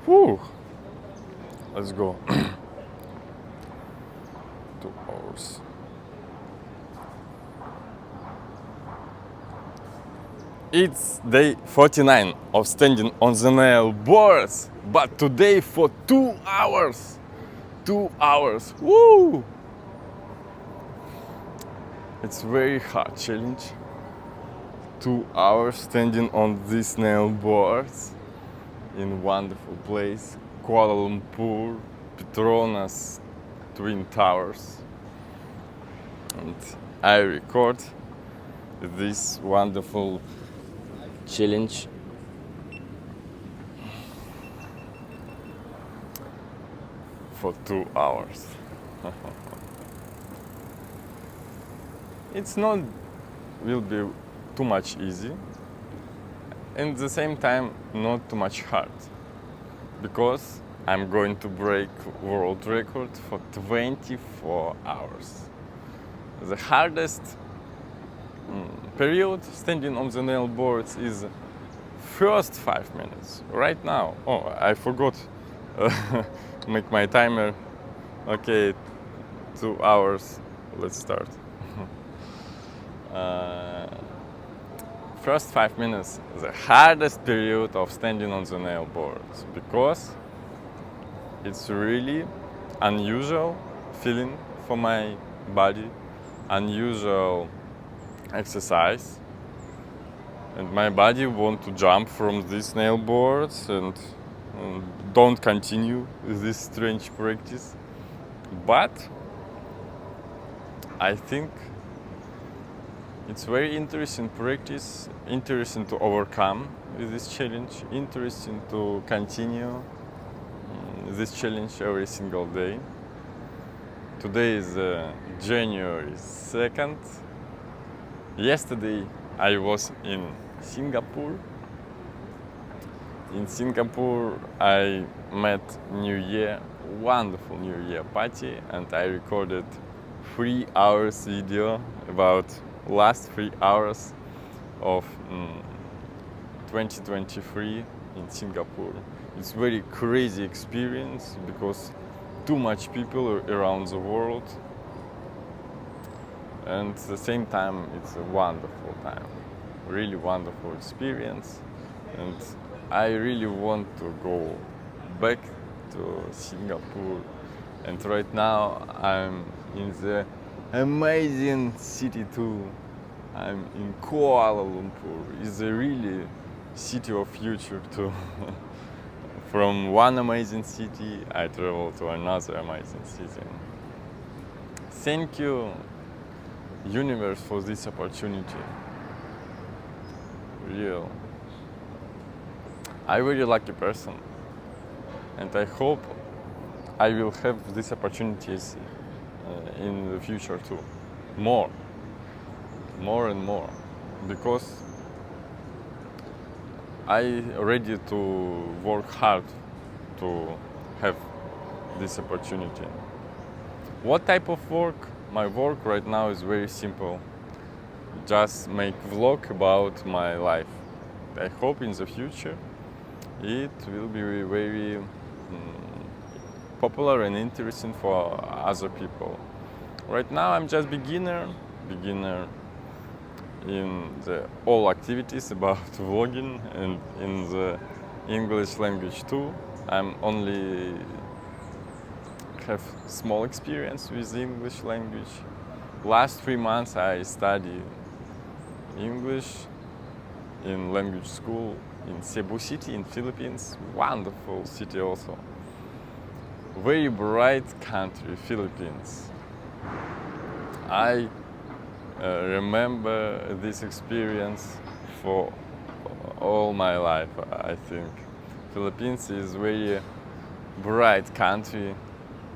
Whew. Let's go. 2 hours. It's day 49 of standing on the nail boards, but today for 2 hours. 2 hours. Woo! It's very hard challenge. 2 hours standing on these nail boards in wonderful place, Kuala Lumpur, Petronas Twin Towers. And I record this wonderful challenge for 2 hours. It's not will be too much easy, and at the same time not too much hard, because I'm going to break world record for 24 hours. The hardest period standing on the nail boards is first 5 minutes. Right now, oh, I forgot make my timer. Okay, 2 hours. Let's start. First 5 minutes, the hardest period of standing on the nail boards, because it's really unusual feeling for my body, unusual exercise, and my body want to jump from these nail boards and don't continue this strange practice. But I think it's very interesting practice, interesting to overcome with this challenge, interesting to continue this challenge every single day. Today is January 2nd. Yesterday I was in Singapore. In Singapore I met New Year, wonderful New Year party, and I recorded 3 hours video about last 3 hours of 2023 in Singapore. It's very crazy experience because too much people around the world, and at the same time it's a wonderful time, really wonderful experience, and I really want to go back to Singapore. And right now I'm in the amazing city too. I'm in Kuala Lumpur. It's a really city of future too. From one amazing city I travel to another amazing city. Thank you, universe, for this opportunity. Real. I'm a very lucky person, and I hope I will have these opportunities in the future too. More and more, because I ready to work hard to have this opportunity. What type of work? My work right now is very simple. Just make vlog about my life. I hope in the future it will be very popular and interesting for other people. Right now I'm just beginner in the all activities about vlogging and in the English language too. I'm only have small experience with the English language. Last 3 months I study English in language school in Cebu City in Philippines. Wonderful city also. Very bright country, Philippines. I remember this experience for all my life, I think. Philippines is very bright country,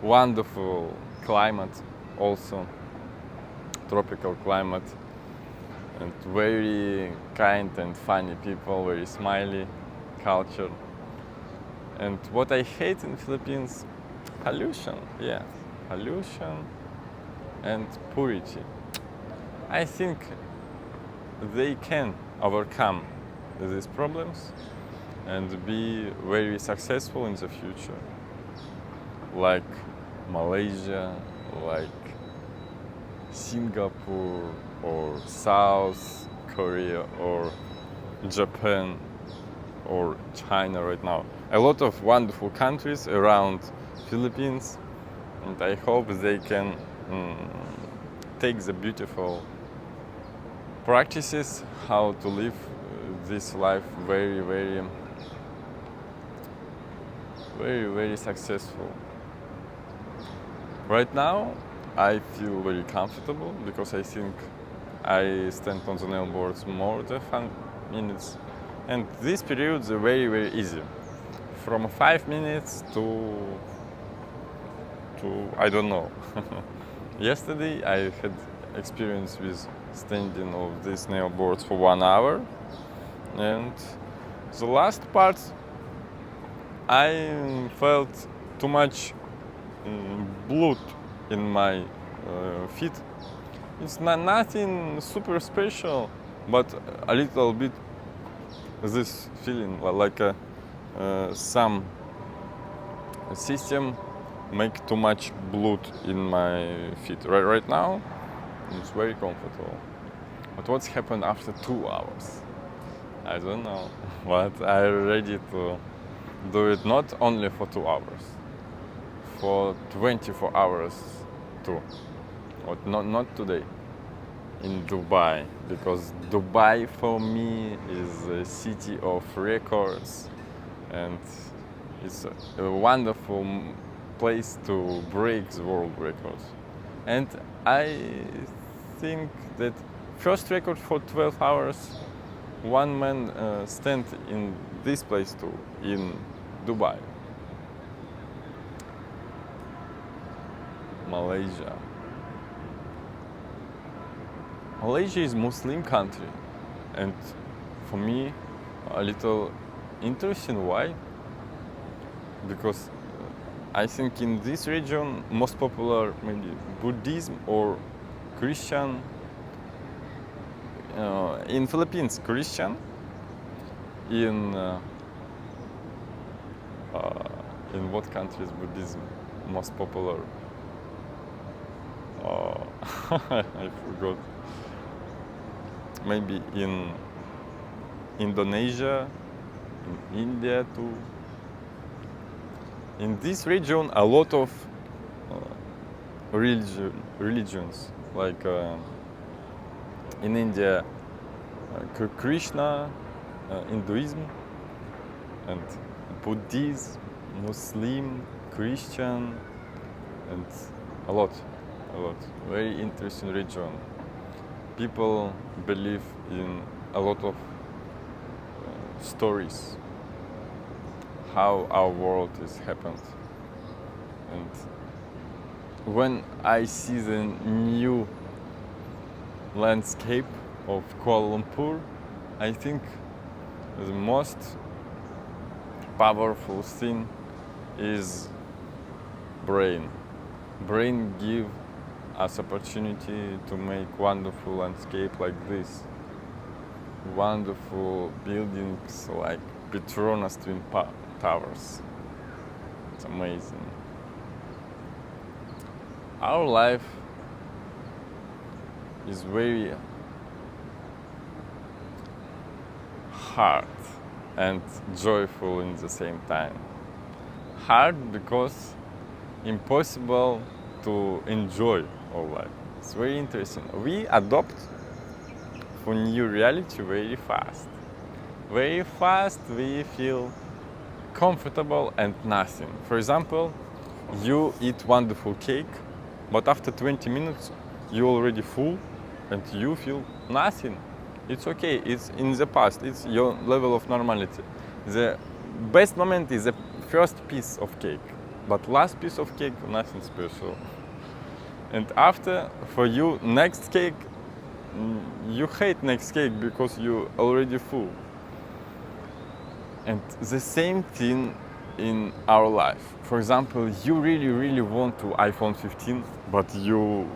wonderful climate also, tropical climate, and very kind and funny people, very smiley culture. And what I hate in Philippines, pollution, yeah, pollution and purity. I think they can overcome these problems and be very successful in the future, like Malaysia, like Singapore, or South Korea, or Japan, or China right now. A lot of wonderful countries around Philippines, and I hope they can take the beautiful practices how to live this life very successful. Right now I feel very comfortable because I think I stand on the nail boards more than 5 minutes, and these periods are very easy, from 5 minutes to I don't know. Yesterday I had experience with standing of these nail boards for 1 hour, and the last part I felt too much blood in my feet. It's nothing super special, but a little bit this feeling like some system make too much blood in my feet. Right now it's very comfortable. But what's happened after 2 hours? I don't know. But I'm ready to do it not only for 2 hours, for 24 hours too. But not today, in Dubai, because Dubai for me is a city of records, and it's a wonderful place to break the world records. And I think that first record for 12 hours, one man stand in this place too, in Dubai. Malaysia. Malaysia is Muslim country, and for me a little interesting. Why? Because I think in this region most popular maybe Buddhism or Christian. In Philippines Christian, in what country is Buddhism most popular? I forgot. Maybe in Indonesia, in India too. In this region, a lot of religions, like in India, Krishna, Hinduism, and Buddhism, Muslim, Christian, and a lot. Very interesting region. People believe in a lot of stories, how our world has happened. And when I see the new landscape of Kuala Lumpur, I think the most powerful thing is brain. Brain give us opportunity to make wonderful landscape like this. Wonderful buildings like Petronas Twin Towers. It's amazing. Our life is very hard and joyful in the same time. Hard because impossible to enjoy our life. It's very interesting. We adopt for new reality very fast. Very fast we feel comfortable and nothing. For example, you eat wonderful cake, but after 20 minutes you're already full and you feel nothing. It's okay, it's in the past, it's your level of normality. The best moment is the first piece of cake, but last piece of cake, nothing special. And after, for you, next cake, you hate next cake because you're already full. And the same thing in our life. For example, you really want to iPhone 15, but you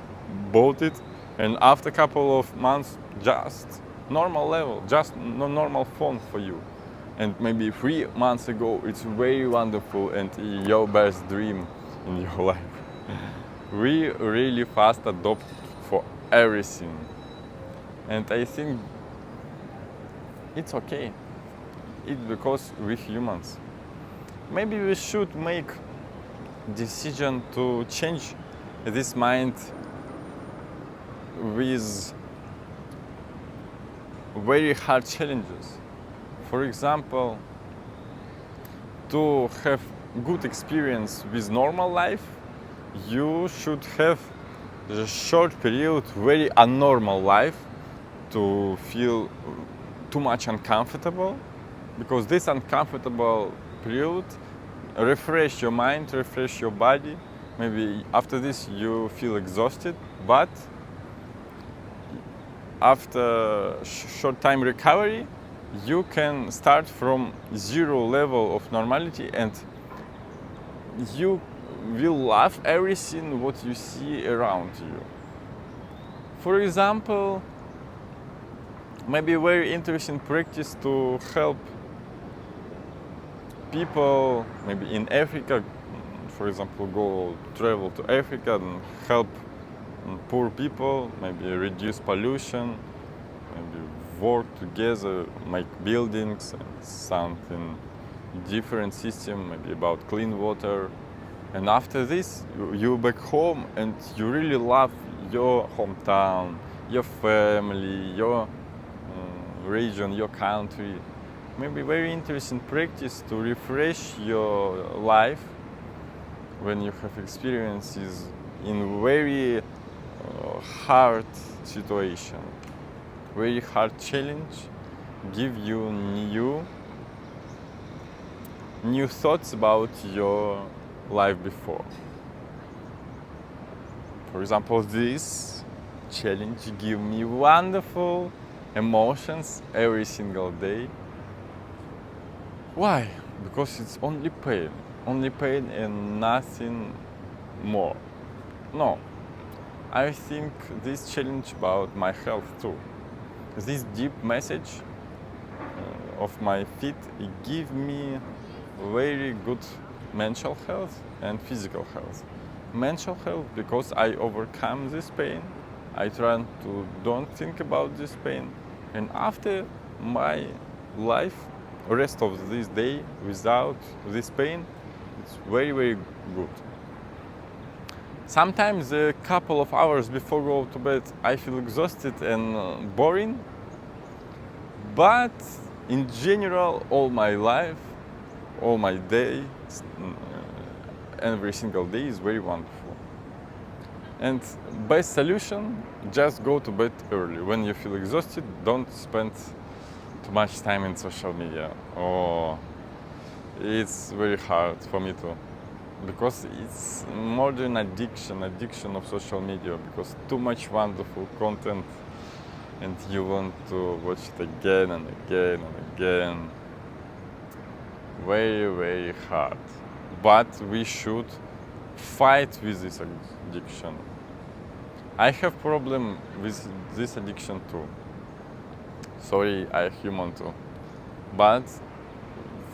bought it, and after a couple of months, just normal level, just normal phone for you. and maybe 3 months ago it's very wonderful and your best dream in your life. We really fast adopt for everything, and I think it's okay. It's because we humans. Maybe we should make decision to change this mind with very hard challenges. For example, to have good experience with normal life, you should have a short period very abnormal life to feel too much uncomfortable, because this uncomfortable period refresh your mind, refresh your body. Maybe after this you feel exhausted, but after short time recovery you can start from zero level of normality, and you will love everything what you see around you. For example, maybe very interesting practice to help people, maybe in Africa, for example, go travel to Africa and help poor people, maybe reduce pollution, maybe work together, make buildings and something different system, maybe about clean water. And after this, you back home and you really love your hometown, your family, your region, your country. Maybe very interesting practice to refresh your life when you have experiences in very hard situation, very hard challenge, give you new thoughts about your life before. For example, this challenge give me wonderful emotions every single day. Why? Because it's only pain and nothing more. No, I think this challenge about my health too. This deep message of my feet, it give me very good mental health and physical health. Mental health because I overcome this pain. I try to don't think about this pain, and after my life, rest of this day without this pain, it's very, very good. Sometimes a couple of hours before go to bed, I feel exhausted and boring. But in general, all my life, all my day, every single day is very wonderful. And best solution, just go to bed early. When you feel exhausted, don't spend too much time in social media. Oh, it's very hard for me too, because it's more than addiction of social media, because too much wonderful content and you want to watch it again and again and again. Very, very hard. But we should fight with this addiction. I have problem with this addiction too. Sorry, I'm human too. But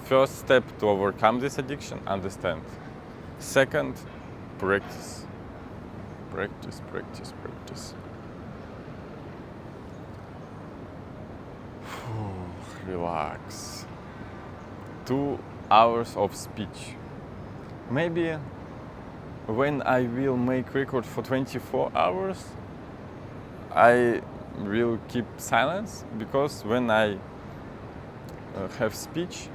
first step to overcome this addiction, understand. Second, practice. Practice, practice, practice. Relax. 2 hours of speech. Maybe when I will make record for 24 hours, I will keep silence, because when I have speech,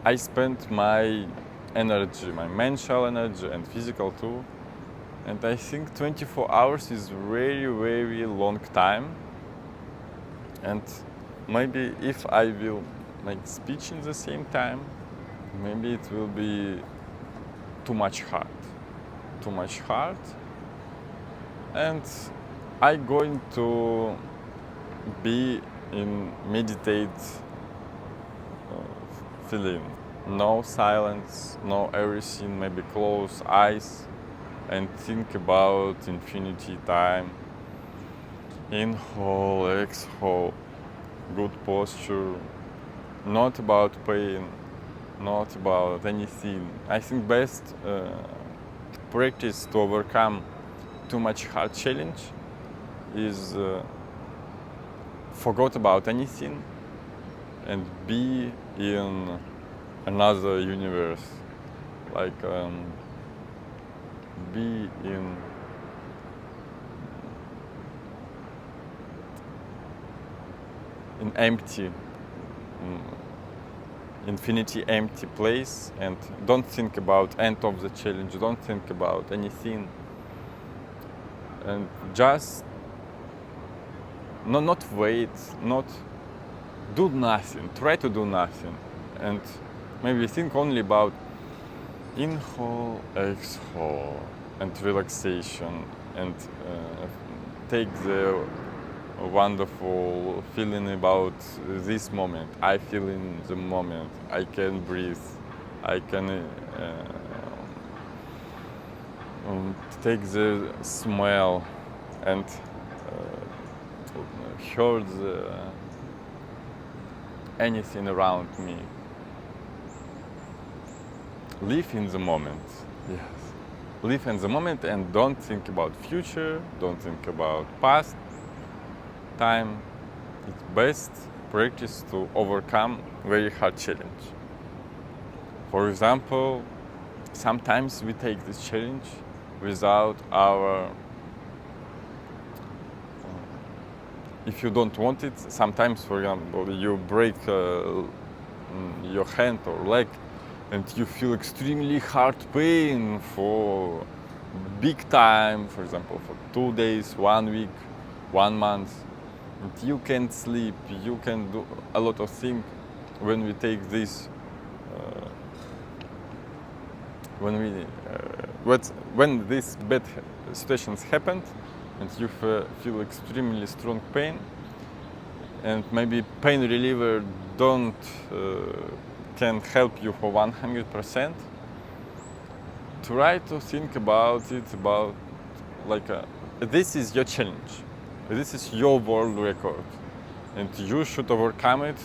I spend my energy, my mental energy and physical too. And I think 24 hours is very, very long time. And maybe if I will make speech in the same time, maybe it will be too much hard. And I'm going to be in meditate feeling. No silence, no everything, maybe close eyes and think about infinity time. Inhale, exhale, good posture, not about pain, not about anything. I think best practice to overcome too much hard challenge is forget about anything and be in another universe, like be in empty, infinity empty place, and don't think about end of the challenge, don't think about anything, and just not wait, not do nothing, try to do nothing, and maybe think only about inhale, exhale, and relaxation, and take the wonderful feeling about this moment. I feel in the moment. I can breathe. I can take the smell and hear anything around me. Live in the moment. Yes. Live in the moment and don't think about future. Don't think about past time. It's best practice to overcome very hard challenge. For example, sometimes we take this challenge without our if you don't want it, sometimes, for example, you break your hand or leg and you feel extremely hard pain for big time, for example, for 2 days, 1 week, 1 month. And you can't sleep, you can do a lot of things when we take this, when these bad situations happened and you feel extremely strong pain, and maybe pain reliever can help you for 100%. Try to think about it, about like this is your challenge, this is your world record, and you should overcome it.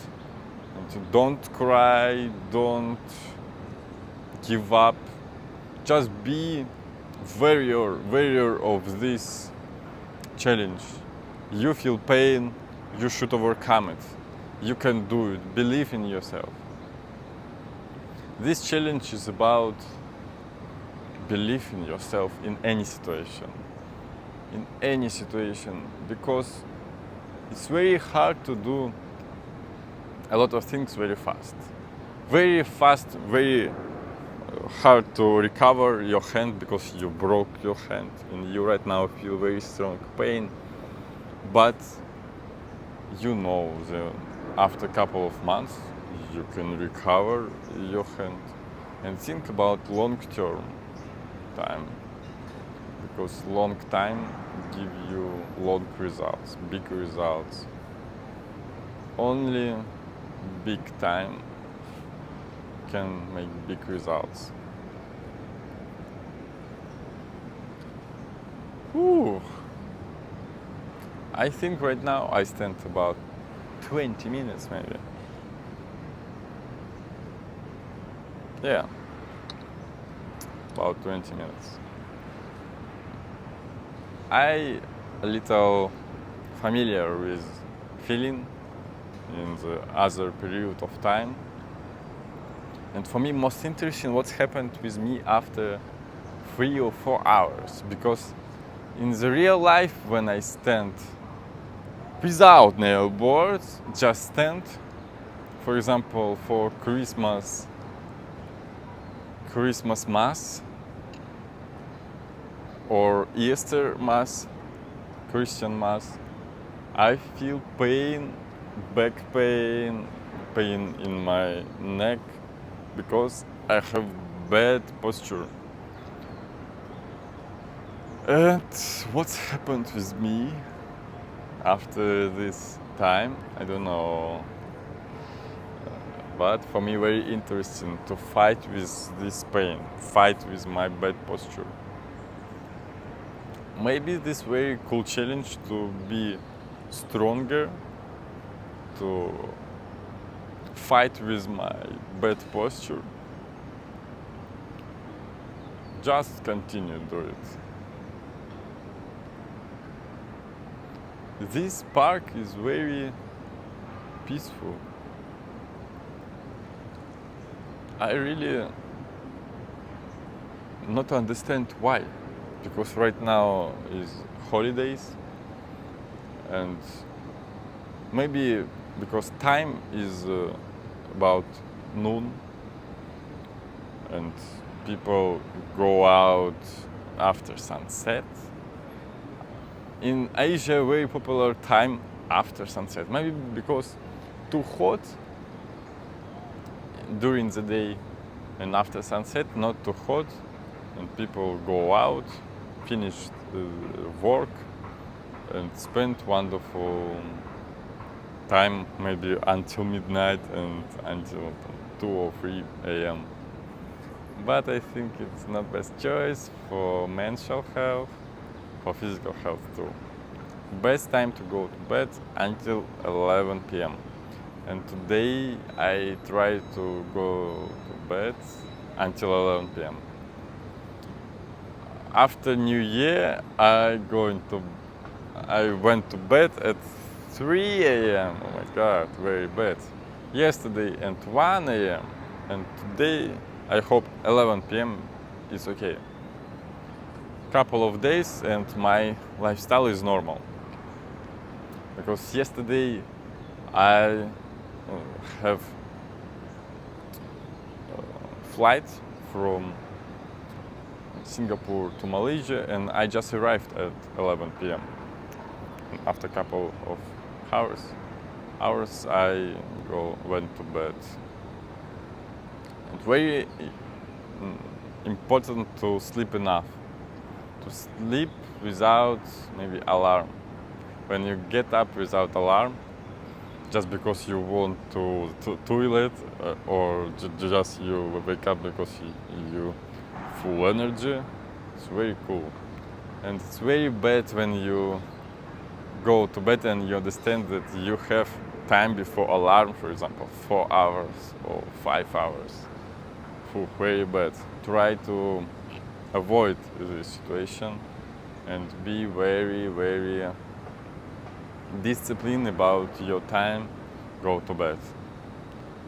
And don't cry, don't give up. Just be warrior of this challenge. You feel pain, you should overcome it. You can do it. Believe in yourself. This challenge is about belief in yourself in any situation. In any situation, because it's very hard to do a lot of things very fast. Very fast, very hard to recover your hand because you broke your hand and you right now feel very strong pain. But you know that after a couple of months you can recover your hand, and think about long-term time, because long time give you long results, big results. Only big time can make big results. Whew. I think right now I spent about 20 minutes maybe. Yeah, about 20 minutes. I a little familiar with feeling in the other period of time. And for me, most interesting what's happened with me after 3 or 4 hours. Because in the real life, when I stand without nail boards, just stand, for example, for Christmas Mass or Easter Mass, Christian Mass, I feel pain, back pain, pain in my neck, because I have bad posture. And what's happened with me after this time, I don't know. But for me, very interesting to fight with this pain, fight with my bad posture. Maybe this very cool challenge to be stronger, to fight with my bad posture. Just continue do it. This park is very peaceful. I really not understand why, because right now is holidays, and maybe because time is about noon and people go out after sunset. In Asia, very popular time after sunset. Maybe because too hot during the day, and after sunset not too hot, and people go out, finish work, and spend wonderful time, maybe until midnight and until 2 or 3 a.m. But I think it's not best choice for mental health, for physical health too. Best time to go to bed until 11 p.m. And today I try to go to bed until 11 p.m. After New Year, I went to bed at 3 a.m. Oh my God, very bad. Yesterday at 1 a.m. and today I hope 11 p.m. is okay. Couple of days and my lifestyle is normal. Because yesterday I have flight from Singapore to Malaysia, and I just arrived at 11 p.m. After a couple of hours I went to bed. And very important to sleep enough. To sleep without maybe alarm. When you get up without alarm, just because you want to toilet or just you wake up because you full energy, it's very cool. And it's very bad when you go to bed and you understand that you have time before alarm, for example, 4 hours or 5 hours. Very bad. Try to avoid this situation and be very, very disciplined about your time. Go to bed.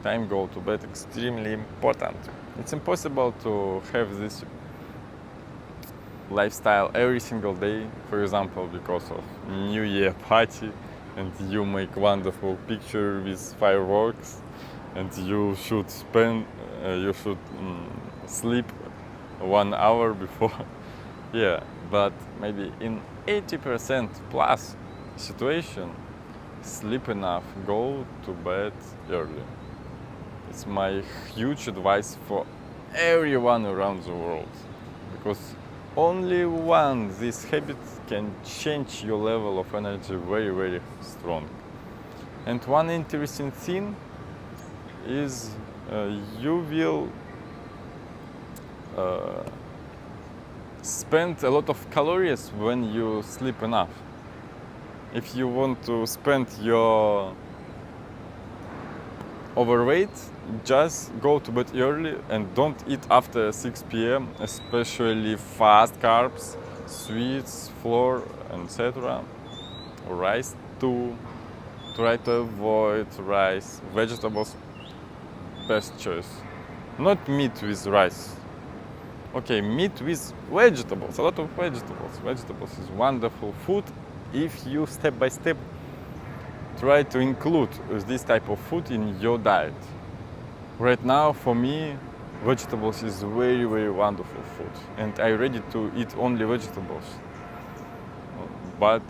Time go to bed extremely important. It's impossible to have this lifestyle every single day, for example, because of New Year party, and you make wonderful picture with fireworks, and you should sleep 1 hour before. Yeah, but maybe in 80% plus situation, sleep enough, go to bed early. It's my huge advice for everyone around the world, because only this habit can change your level of energy very, very strong. And one interesting thing is you will spend a lot of calories when you sleep enough. If you want to spend your overweight, just go to bed early and don't eat after 6 p.m., especially fast carbs, sweets, flour, etc. Rice too. Try to avoid rice. Vegetables, best choice. Not meat with rice. Okay, meat with vegetables, a lot of vegetables. Vegetables is wonderful food if you step by step try to include this type of food in your diet. Right now, for me, vegetables is very, very wonderful food, and I'm ready to eat only vegetables. But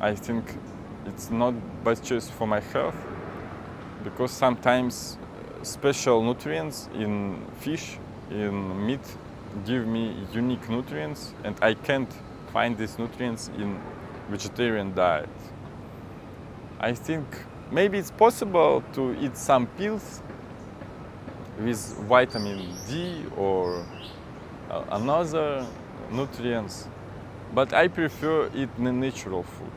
I think it's not best choice for my health, because sometimes special nutrients in fish, in meat, give me unique nutrients, and I can't find these nutrients in vegetarian diet. I think maybe it's possible to eat some pills with vitamin D or another nutrients, but I prefer eat natural food.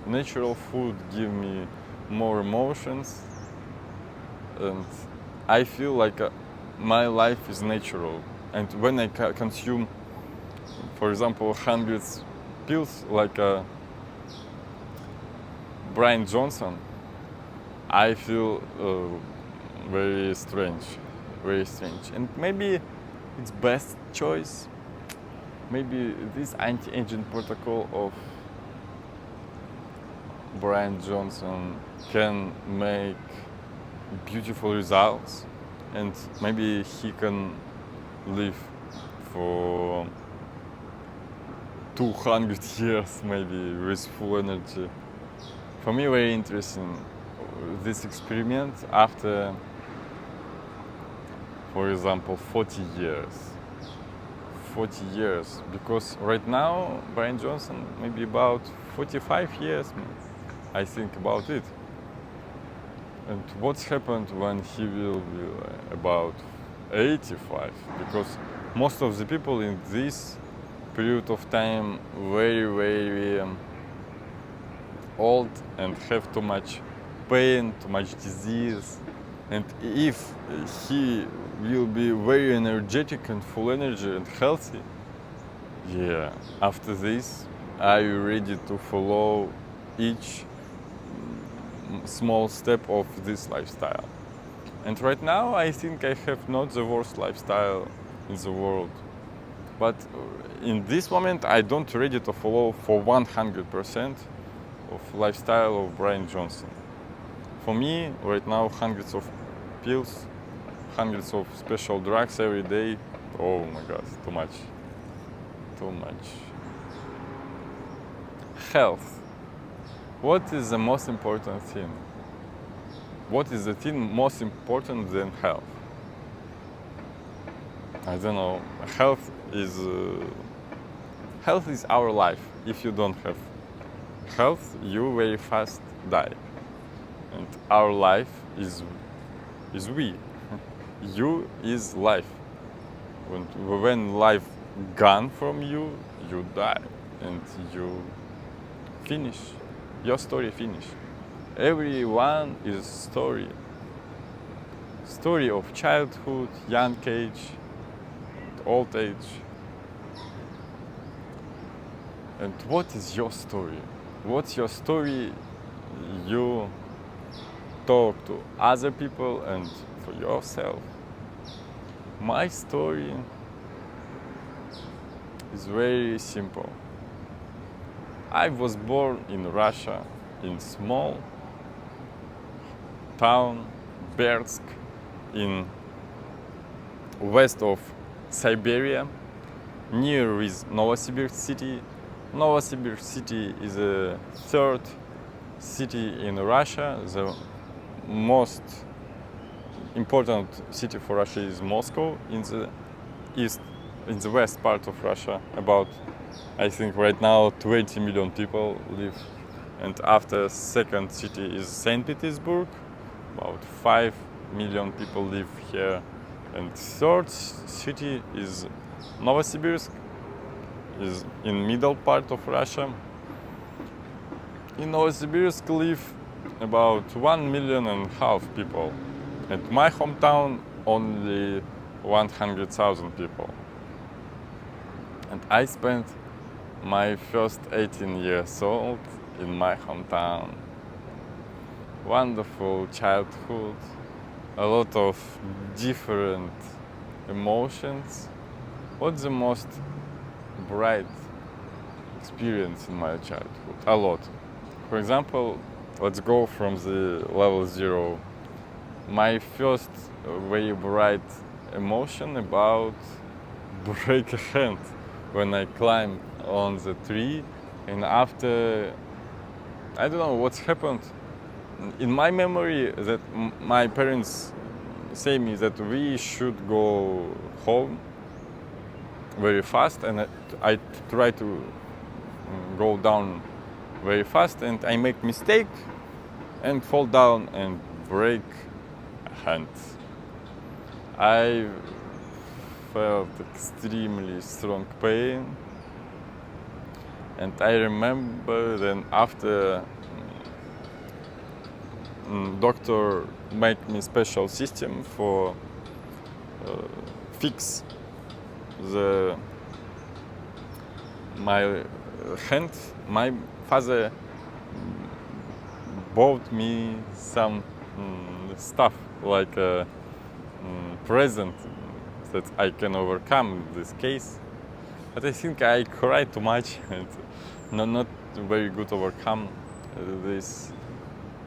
Natural food give me more emotions, and I feel like my life is natural. And when I consume, for example, hundreds pills like Brian Johnson, I feel very strange, very strange. And maybe it's best choice. Maybe this anti-aging protocol of Brian Johnson can make beautiful results, and maybe he can live for 200 years maybe with full energy. For me, very interesting this experiment after, for example, 40 years. 40 years, because right now Brian Johnson maybe about 45 years, I think about it. And what's happened when he will be about 85? Because most of the people in this period of time very old and have too much pain, too much disease. And if he will be very energetic and full energy and healthy, yeah, after this, I'm ready to follow each small step of this lifestyle. And right now, I think I have not the worst lifestyle in the world. But in this moment, I don't ready to follow for 100% of lifestyle of Brian Johnson. For me, right now, hundreds of pills, hundreds of special drugs every day. Oh my God, too much. Too much. Health. What is the most important thing? What is the thing most important than health? I don't know. Health is our life. If you don't have health, you very fast die. And our life is we. You is life. When life gone from you, you die and you finish. Your story finish. Everyone is story. Story of childhood, young age, old age. And what is your story? What's your story you talk to other people and for yourself? My story is very simple. I was born in Russia, in small town Bersk, in west of Siberia, near with Novosibirsk city. Novosibirsk city is the third city in Russia. The most important city for Russia is Moscow. In the east, in the west part of Russia, about, I think right now 20 million people live. And after second city is St. Petersburg, about 5 million people live here. And third city is Novosibirsk, is in middle part of Russia. In Novosibirsk live about 1.5 million people. And my hometown only 100,000 people. And I spent my first 18 years old in my hometown. Wonderful childhood, a lot of different emotions. What's the most bright experience in my childhood? A lot. For example, let's go from the level 0. My first very bright emotion about break a hand when I climbed on the tree, and after, I don't know what's happened. In my memory, that my parents say me that we should go home very fast, and I try to go down very fast, and I make mistake and fall down and break a hand. I felt extremely strong pain, and I remember then after doctor make me special system for fix the my hand. My father bought me some stuff like a present that I can overcome this case. But I think I cried too much and not very good overcome this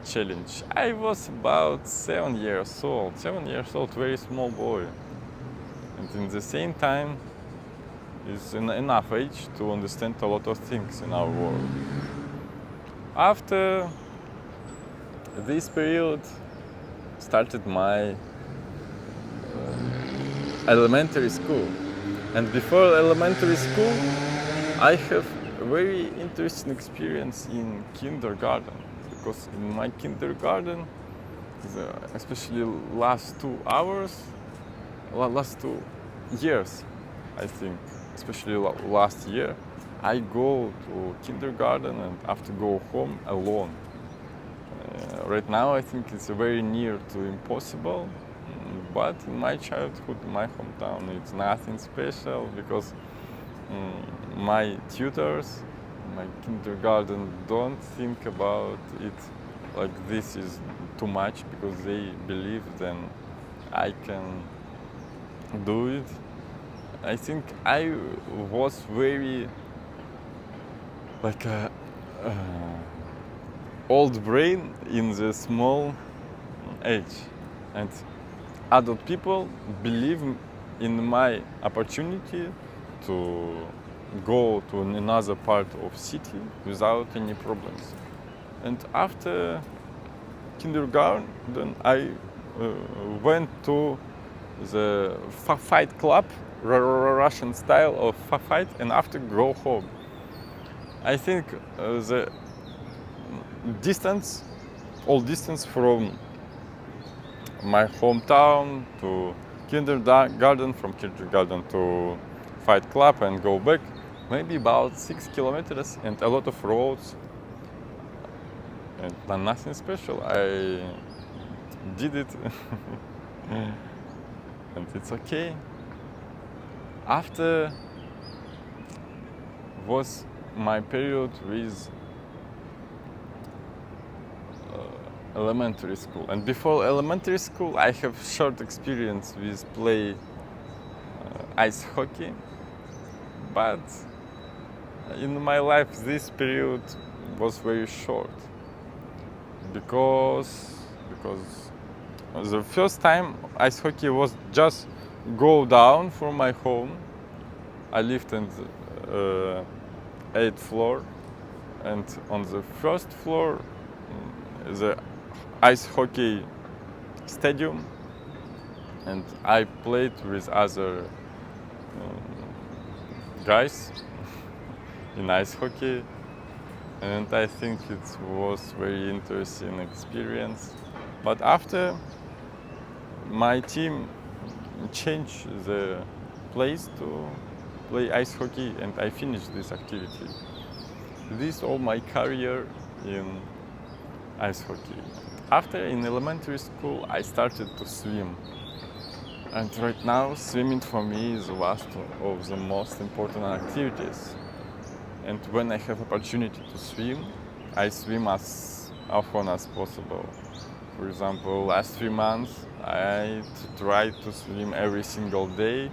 challenge. I was about 7 years old. 7 years old, very small boy. And in the same time, is enough age to understand a lot of things in our world. After this period, started my elementary school. And before elementary school, I have a very interesting experience in kindergarten. Because in my kindergarten, especially last 2 hours, last 2 years, I think, especially last year, I go to kindergarten and have to go home alone. Right now I think it's very near to impossible, but in my childhood, in my hometown, it's nothing special because my tutors, my kindergarten don't think about it like this is too much because they believe then I can do it. I think I was very like a old brain in the small age, and adult people believe in my opportunity to go to another part of city without any problems. And after kindergarten, then I went to the fight club, Russian style of fight, and after go home. I think the distance, all distance from my hometown to kindergarten, from kindergarten to fight club and go back, maybe about 6 kilometers and a lot of roads. And nothing special. I did it. And it's okay. After was my period with elementary school, and before elementary school I have short experience with play ice hockey, but in my life this period was very short because the first time ice hockey was just go down from my home. I lived in the 8th floor, and on the first floor the ice hockey stadium, and I played with other guys in ice hockey, and I think it was very interesting experience. But after my team changed the place to play ice hockey, and I finished this activity. This all my career in ice hockey. After in elementary school, I started to swim. And right now, swimming for me is one of the most important activities. And when I have opportunity to swim, I swim as often as possible. For example, last 3 months, I tried to swim every single day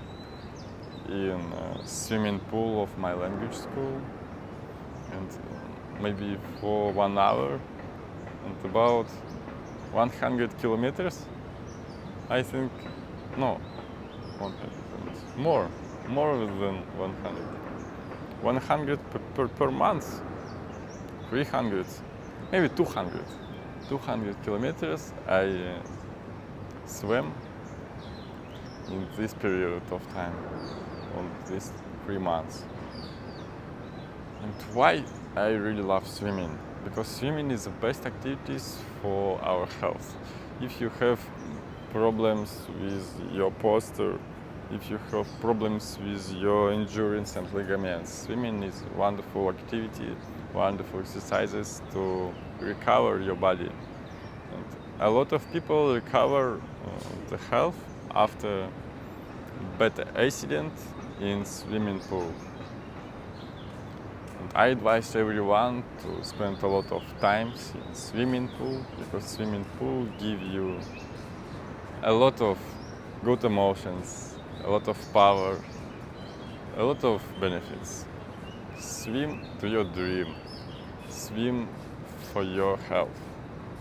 in a swimming pool of my language school, and maybe for 1 hour, and about 100 kilometers, I think, no, 100 kilometers, more than 100. 100 per month, 300, maybe 200. 200 kilometers I swam in this period of time, on these 3 months. And why I really love swimming? Because swimming is the best activities for our health. If you have problems with your posture, if you have problems with your endurance and ligaments, swimming is a wonderful activity, wonderful exercises to recover your body. And a lot of people recover the health after bad accident in swimming pool. And I advise everyone to spend a lot of time in swimming pool, because swimming pool give you a lot of good emotions, a lot of power, a lot of benefits. Swim to your dream. Swim for your health,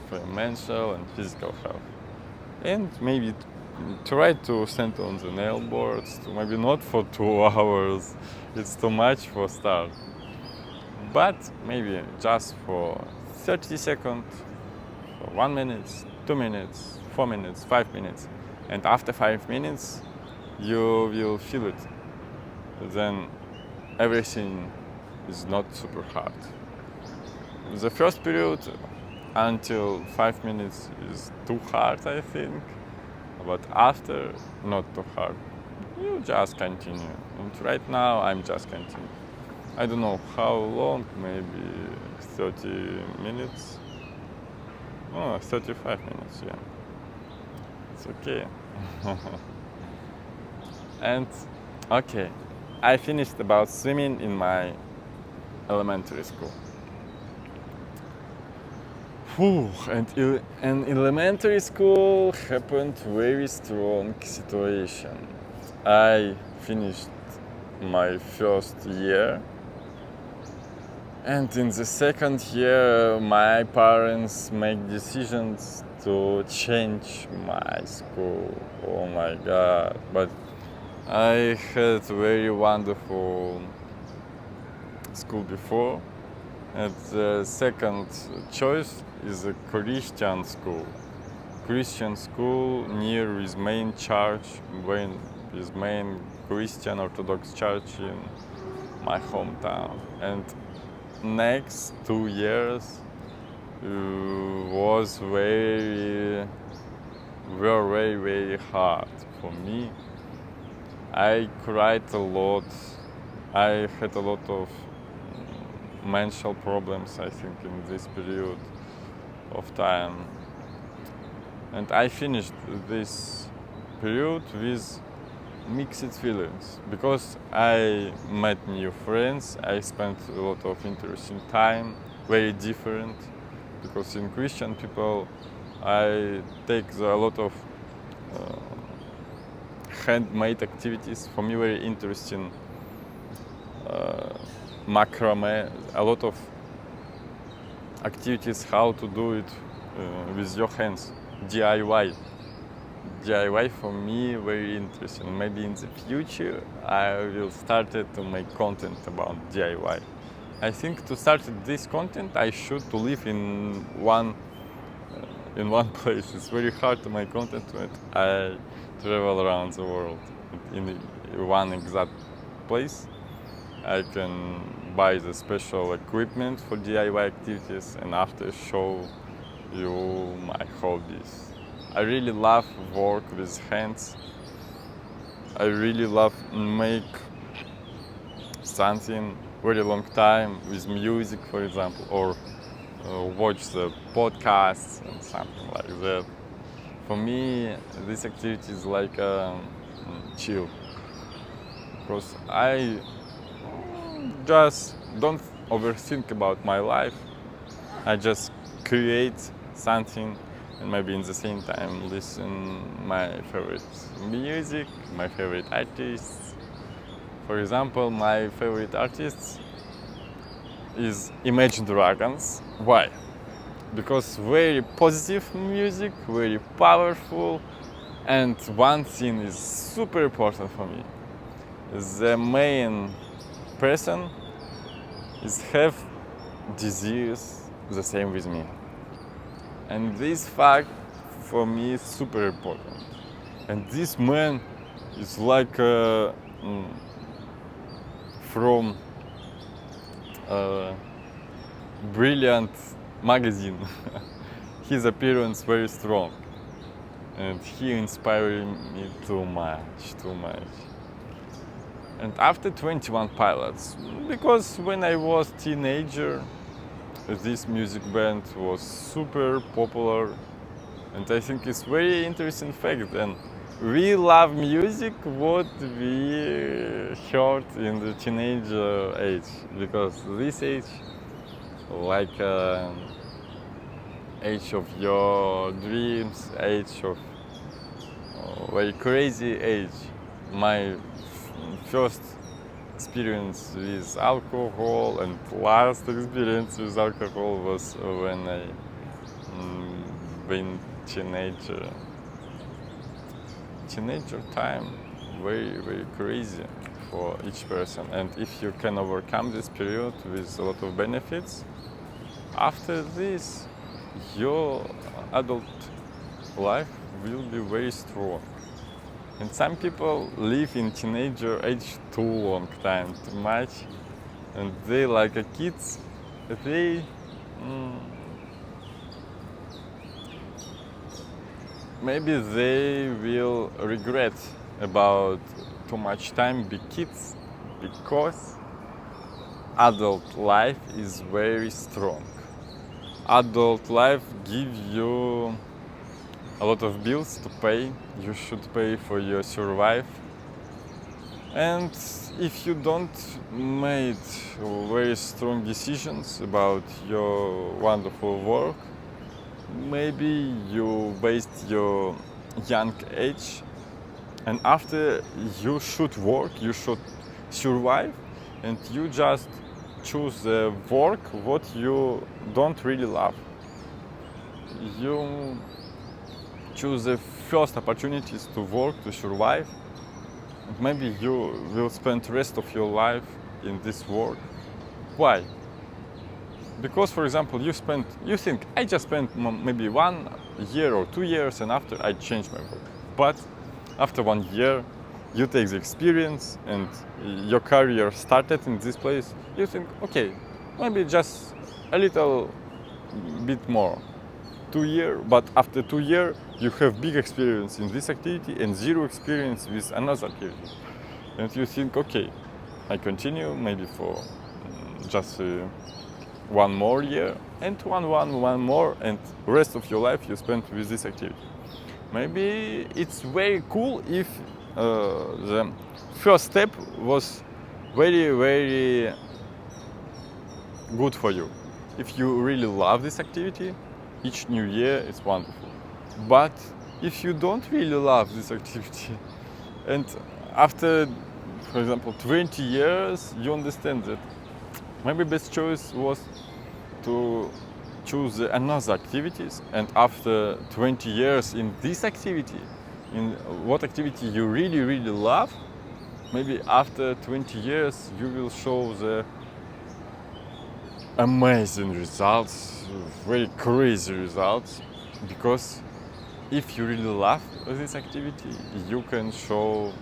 for your mental and physical health. And maybe try to stand on the nail boards, maybe not for 2 hours, it's too much for start. But maybe just for 30 seconds, for 1 minute, 2 minutes, 4 minutes, 5 minutes. And after 5 minutes, you will feel it. Then everything is not super hard. The first period until 5 minutes is too hard, I think. But after, not too hard. You just continue. And right now, I'm just continuing. I don't know how long, maybe 30 minutes. Oh, 35 minutes, yeah. It's okay. And, okay, I finished about swimming in my elementary school. And in elementary school happened very strong situation. I finished my first year, and in the second year my parents make decisions to change my school. Oh my god, but I had very wonderful school before, and the second choice is a Christian school. Christian school near his main church, his main Christian Orthodox church in my hometown. And next 2 years was very hard for me. I cried a lot. I had a lot of mental problems, I think, in this period of time. And I finished this period with mixed feelings, because I met new friends, I spent a lot of interesting time, very different, because in Christian people I take a lot of handmade activities, for me very interesting, macrame, a lot of activities how to do it with your hands, DIY. DIY for me very interesting. Maybe in the future I will start to make content about DIY. I think to start this content I should to live in one place. It's very hard to make content when I travel around the world. In one exact place I can buy the special equipment for DIY activities and after show you my hobbies. I really love work with hands. I really love make something very long time with music, for example, or watch the podcasts and something like that. For me, this activity is like chill, because I just don't overthink about my life. I just create something and maybe in the same time listen my favorite music, my favorite artists. For example, my favorite artist is Imagine Dragons. Why? Because very positive music, very powerful, and one thing is super important for me. The main person is have disease the same with me. And this fact for me is super important. And this man is like from a brilliant magazine. His appearance very strong. And he inspired me too much. And after 21 Pilots, because when I was teenager, this music band was super popular And I think it's very interesting fact. And we love music what we heard in the teenage age, because this age, like age of your dreams, age of very crazy age. My first experience with alcohol and last experience with alcohol was when I been teenager. Teenager time, very crazy for each person. And if you can overcome this period with a lot of benefits, after this, your adult life will be very strong. And some people live in teenager age too long time, too much, and they like a kids, they maybe they will regret about too much time be kids, because adult life is very strong. Adult life gives you a lot of bills to pay. You should pay for your survive. And if you don't make very strong decisions about your wonderful work, maybe you waste your young age, and after you should work, you should survive, and you just choose the work what you don't really love. You choose the first opportunities to work, to survive, and maybe you will spend the rest of your life in this work. Why? Because, for example, you think, I just spent maybe 1 year or 2 years, and after I change my work. But after 1 year, you take the experience and your career started in this place. You think, okay, maybe just a little bit more, 2 years. But after 2 years, you have big experience in this activity and zero experience with another activity. And you think, okay, I continue maybe for just 1 more year, and one more, and rest of your life you spend with this activity. Maybe it's very cool if the first step was very good for you. If you really love this activity, each new year is wonderful. But if you don't really love this activity, and after, for example, 20 years, you understand that maybe best choice was to choose another activities, and after 20 years in this activity, in what activity you really love, maybe after 20 years you will show the amazing results, very crazy results, because if you really love this activity, you can show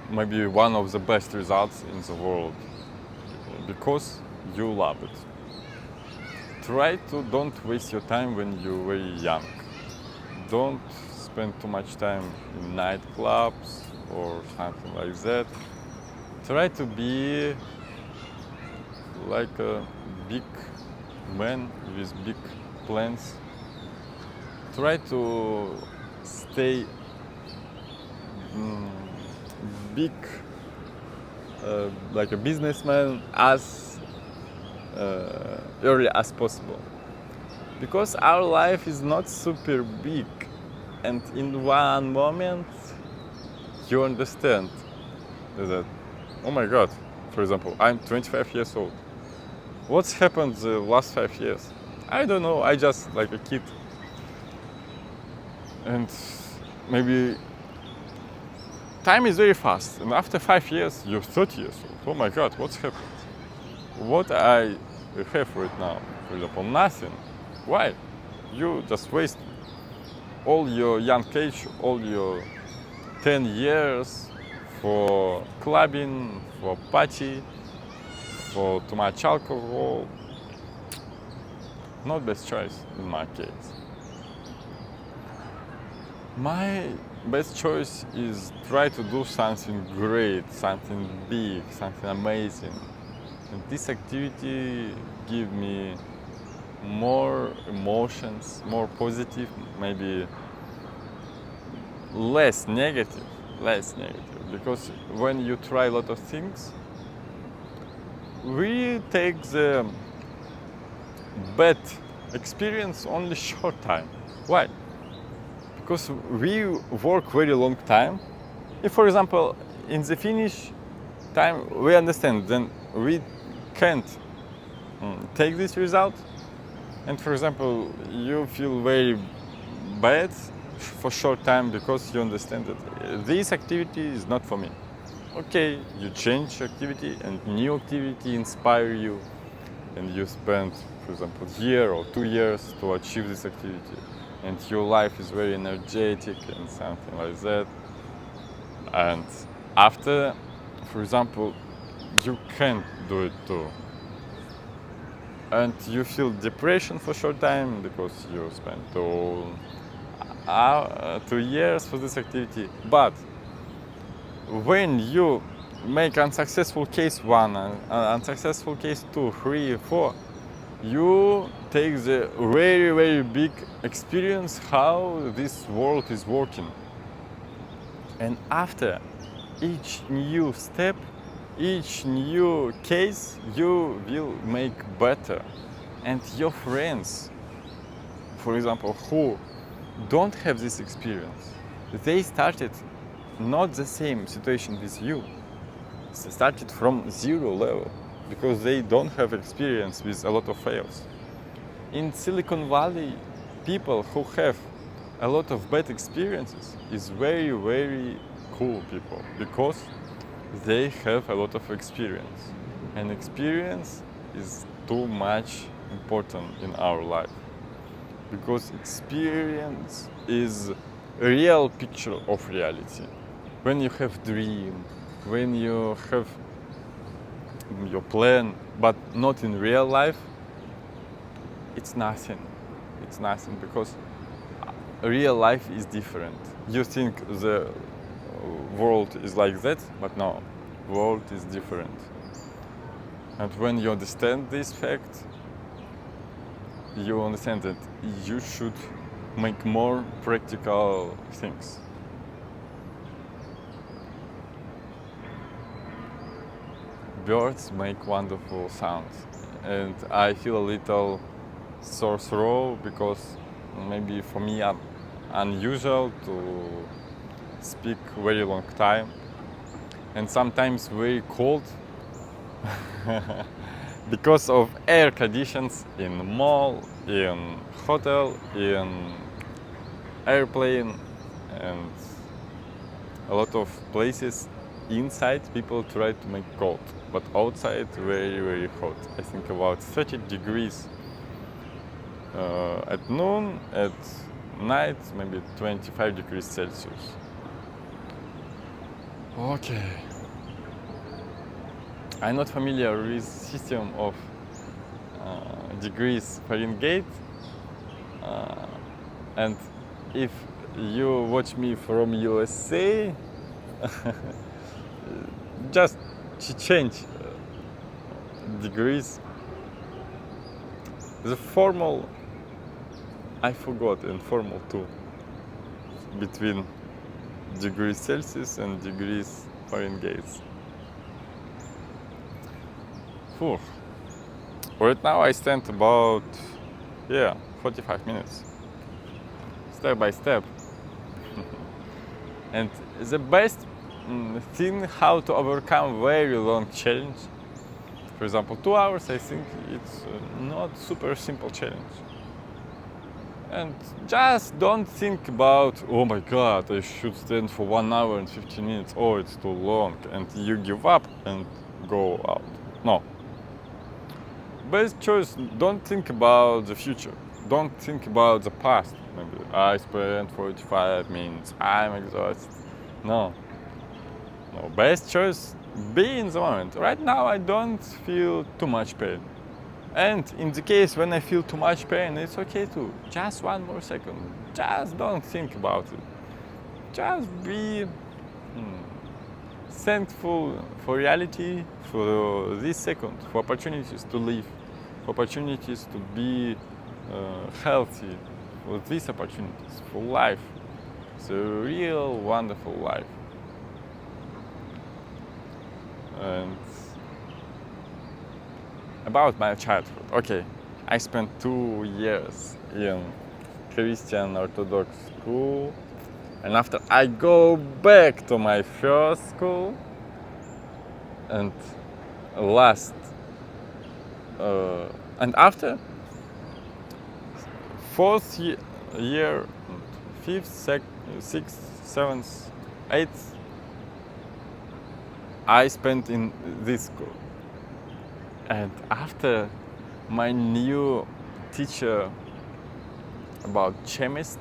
maybe one of the best results in the world, because you love it. Try to don't waste your time when you're very young. Don't spend too much time in nightclubs or something like that. Try to be like a big man with big plans. Try to stay big, like a businessman, as early as possible. Because our life is not super big, and in one moment you understand that, oh my god, for example, I'm 25 years old. What's happened the last 5 years? I don't know, I just like a kid. And maybe time is very fast, and after 5 years you're 30 years old. Oh my god, what's happened? What I have right now, for example, nothing. Why? You just waste all your young age, all your 10 years for clubbing, for party, for too much alcohol. Not best choice in my case. My best choice is try to do something great, something big, something amazing. And this activity give me more emotions, more positive, maybe less negative, because when you try a lot of things, we take the bad experience only short time. Why? Because we work very long time. If, for example, in the finish time we understand, then we can't take this result, and for example you feel very bad for short time because you understand that this activity is not for me. Okay, you change activity and new activity inspire you, and you spend, for example, year or 2 years to achieve this activity, and your life is very energetic and something like that. And after, for example, you can't do it too, and you feel depression for short time because you spent 2 years for this activity. But when you make unsuccessful case 1 and unsuccessful case 2, 3, 4, you take the very, very big experience how this world is working. And after each new step, each new case, you will make better. And your friends, for example, who don't have this experience, they started not the same situation with you. They started from zero level because they don't have experience with a lot of fails. In Silicon Valley, people who have a lot of bad experiences is very, very cool people because they have a lot of experience. And experience is too much important in our life because experience is a real picture of reality. When you have dream, when you have your plan, but not in real life, it's nothing. It's nothing because real life is different. You think the world is like that, but no, world is different. And when you understand this fact, you understand that you should make more practical things. Birds make wonderful sounds, and I feel a little sore throat because maybe for me unusual to speak very long time, and sometimes very cold because of air conditions in mall, in hotel, in airplane, and a lot of places inside people try to make cold, but outside very, very hot. I think about 30 degrees at noon, at night maybe 25 degrees Celsius. Okay. I'm not familiar with system of degrees Fahrenheit, and if you watch me from USA, just change degrees. The formal, I forgot, and formal too, between degrees Celsius and degrees Fahrenheit. Whew. Right now I stand about 45 minutes, step by step. And the best thing how to overcome very long challenge, for example 2 hours, I think it's not super simple challenge. And just don't think about, oh my god, I should stand for 1 hour and 15 minutes, oh it's too long, and you give up and go out. No. Best choice, don't think about the future. Don't think about the past. Maybe I spent 45 minutes, I'm exhausted. No. No, best choice, be in the moment. Right now I don't feel too much pain. And in the case when I feel too much pain, it's okay too. Just 1 more second. Just don't think about it. Just be thankful for reality, for this second, for opportunities to live, for opportunities to be healthy, for these opportunities, for life. It's a real wonderful life. And about my childhood, okay, I spent 2 years in Christian Orthodox school, and after I go back to my first school, and last, and after fourth year, fifth, sixth, seventh, eighth, I spent in this school. And after my new teacher about chemist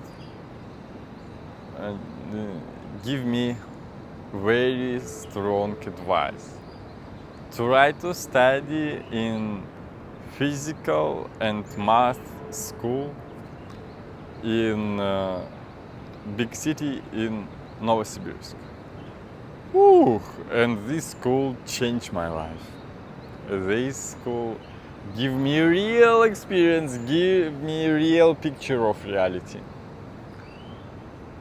give me very strong advice. Try to study in physical and math school in big city in Novosibirsk. And this school changed my life. This school give me real experience, give me real picture of reality.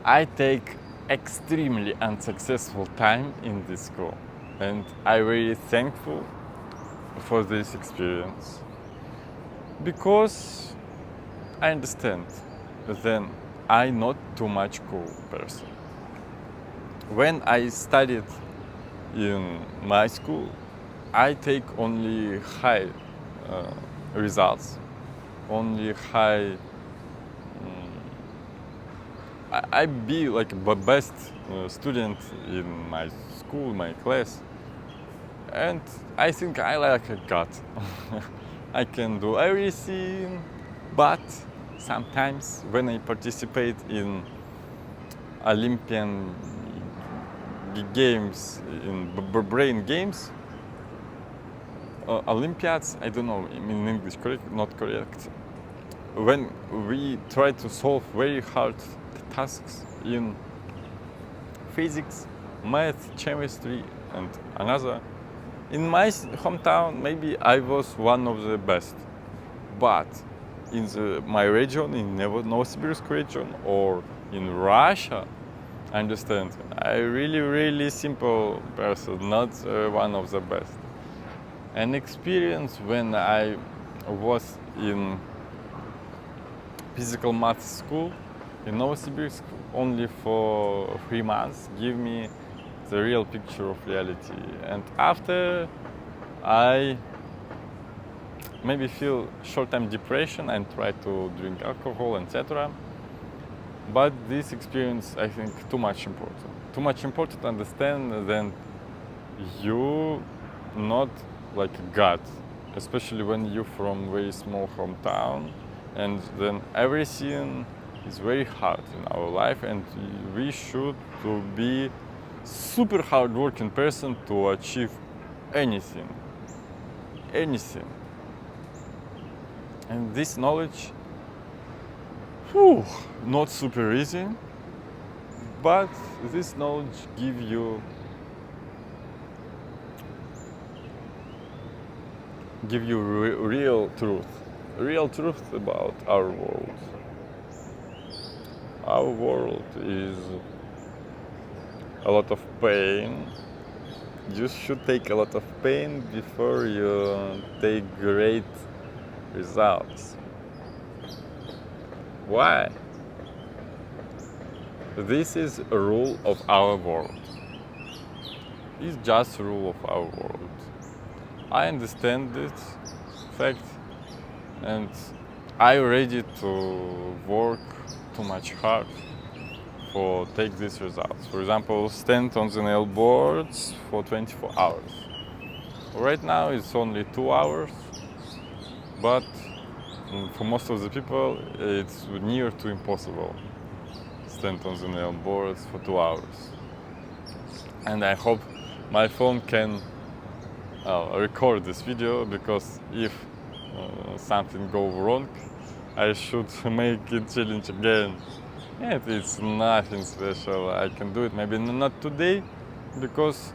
I take extremely unsuccessful time in this school, and I'm very thankful for this experience, because I understand then I'm not too much cool person. When I studied in my school, I take only high results, only high. I be like the best student in my school, my class, and I think I like a god. I can do everything, but sometimes when I participate in Olympian games, in brain games, Olympiads, I don't know in English correct, not correct. When we try to solve very hard tasks in physics, math, chemistry, and another, in my hometown, maybe I was one of the best. But in my region, in Novosibirsk region, or in Russia, I understand, I really simple person, not one of the best. An experience when I was in physical math school in Novosibirsk only for 3 months give me the real picture of reality. And after I maybe feel short-term depression and try to drink alcohol, etc. But this experience, I think, too much important. Too much important to understand that you not like a god, especially when you're from very small hometown, and then everything is very hard in our life, and we should to be super hard-working person to achieve anything. And this knowledge, not super easy, but this knowledge give you real truth about our world. Our world is a lot of pain. You should take a lot of pain before you take great results. Why? This is a rule of our world. It's just a rule of our world. I understand this fact, and I'm ready to work too much hard for take these results. For example, stand on the nail boards for 24 hours. Right now it's only 2 hours, but for most of the people it's near to impossible. Stand on the nail boards for 2 hours. And I hope my phone can record this video, because if something goes wrong, I should make it challenge again. And it's nothing special. I can do it. Maybe not today, because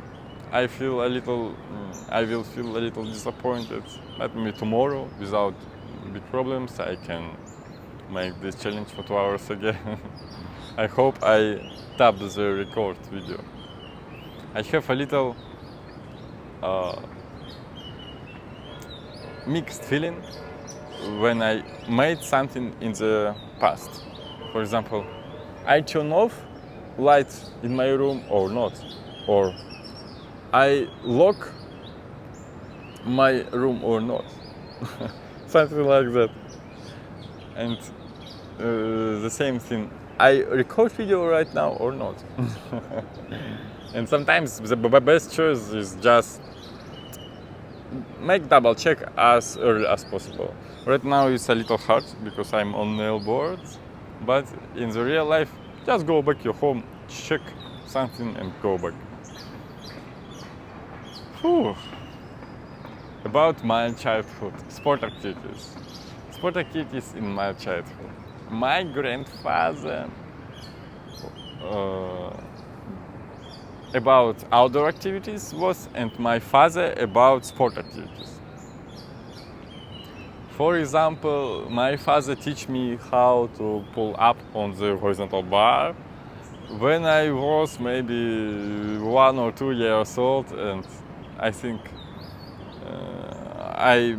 I will feel a little disappointed. But maybe tomorrow, without big problems, I can make this challenge for 2 hours again. I hope I tap the record video. I have a little mixed feeling when I made something in the past. For example, I turn off lights in my room or not, or I lock my room or not, something like that. And the same thing, I record video right now or not. And sometimes the best choice is just make double check as early as possible. Right now it's a little hard because I'm on nail boards, but in the real life, just go back your home, check something and go back. Whew. About my childhood, sport activities. Sport activities in my childhood. My grandfather about outdoor activities was, and my father about sport activities. For example, my father teach me how to pull up on the horizontal bar when I was maybe 1 or 2 years old, and I think I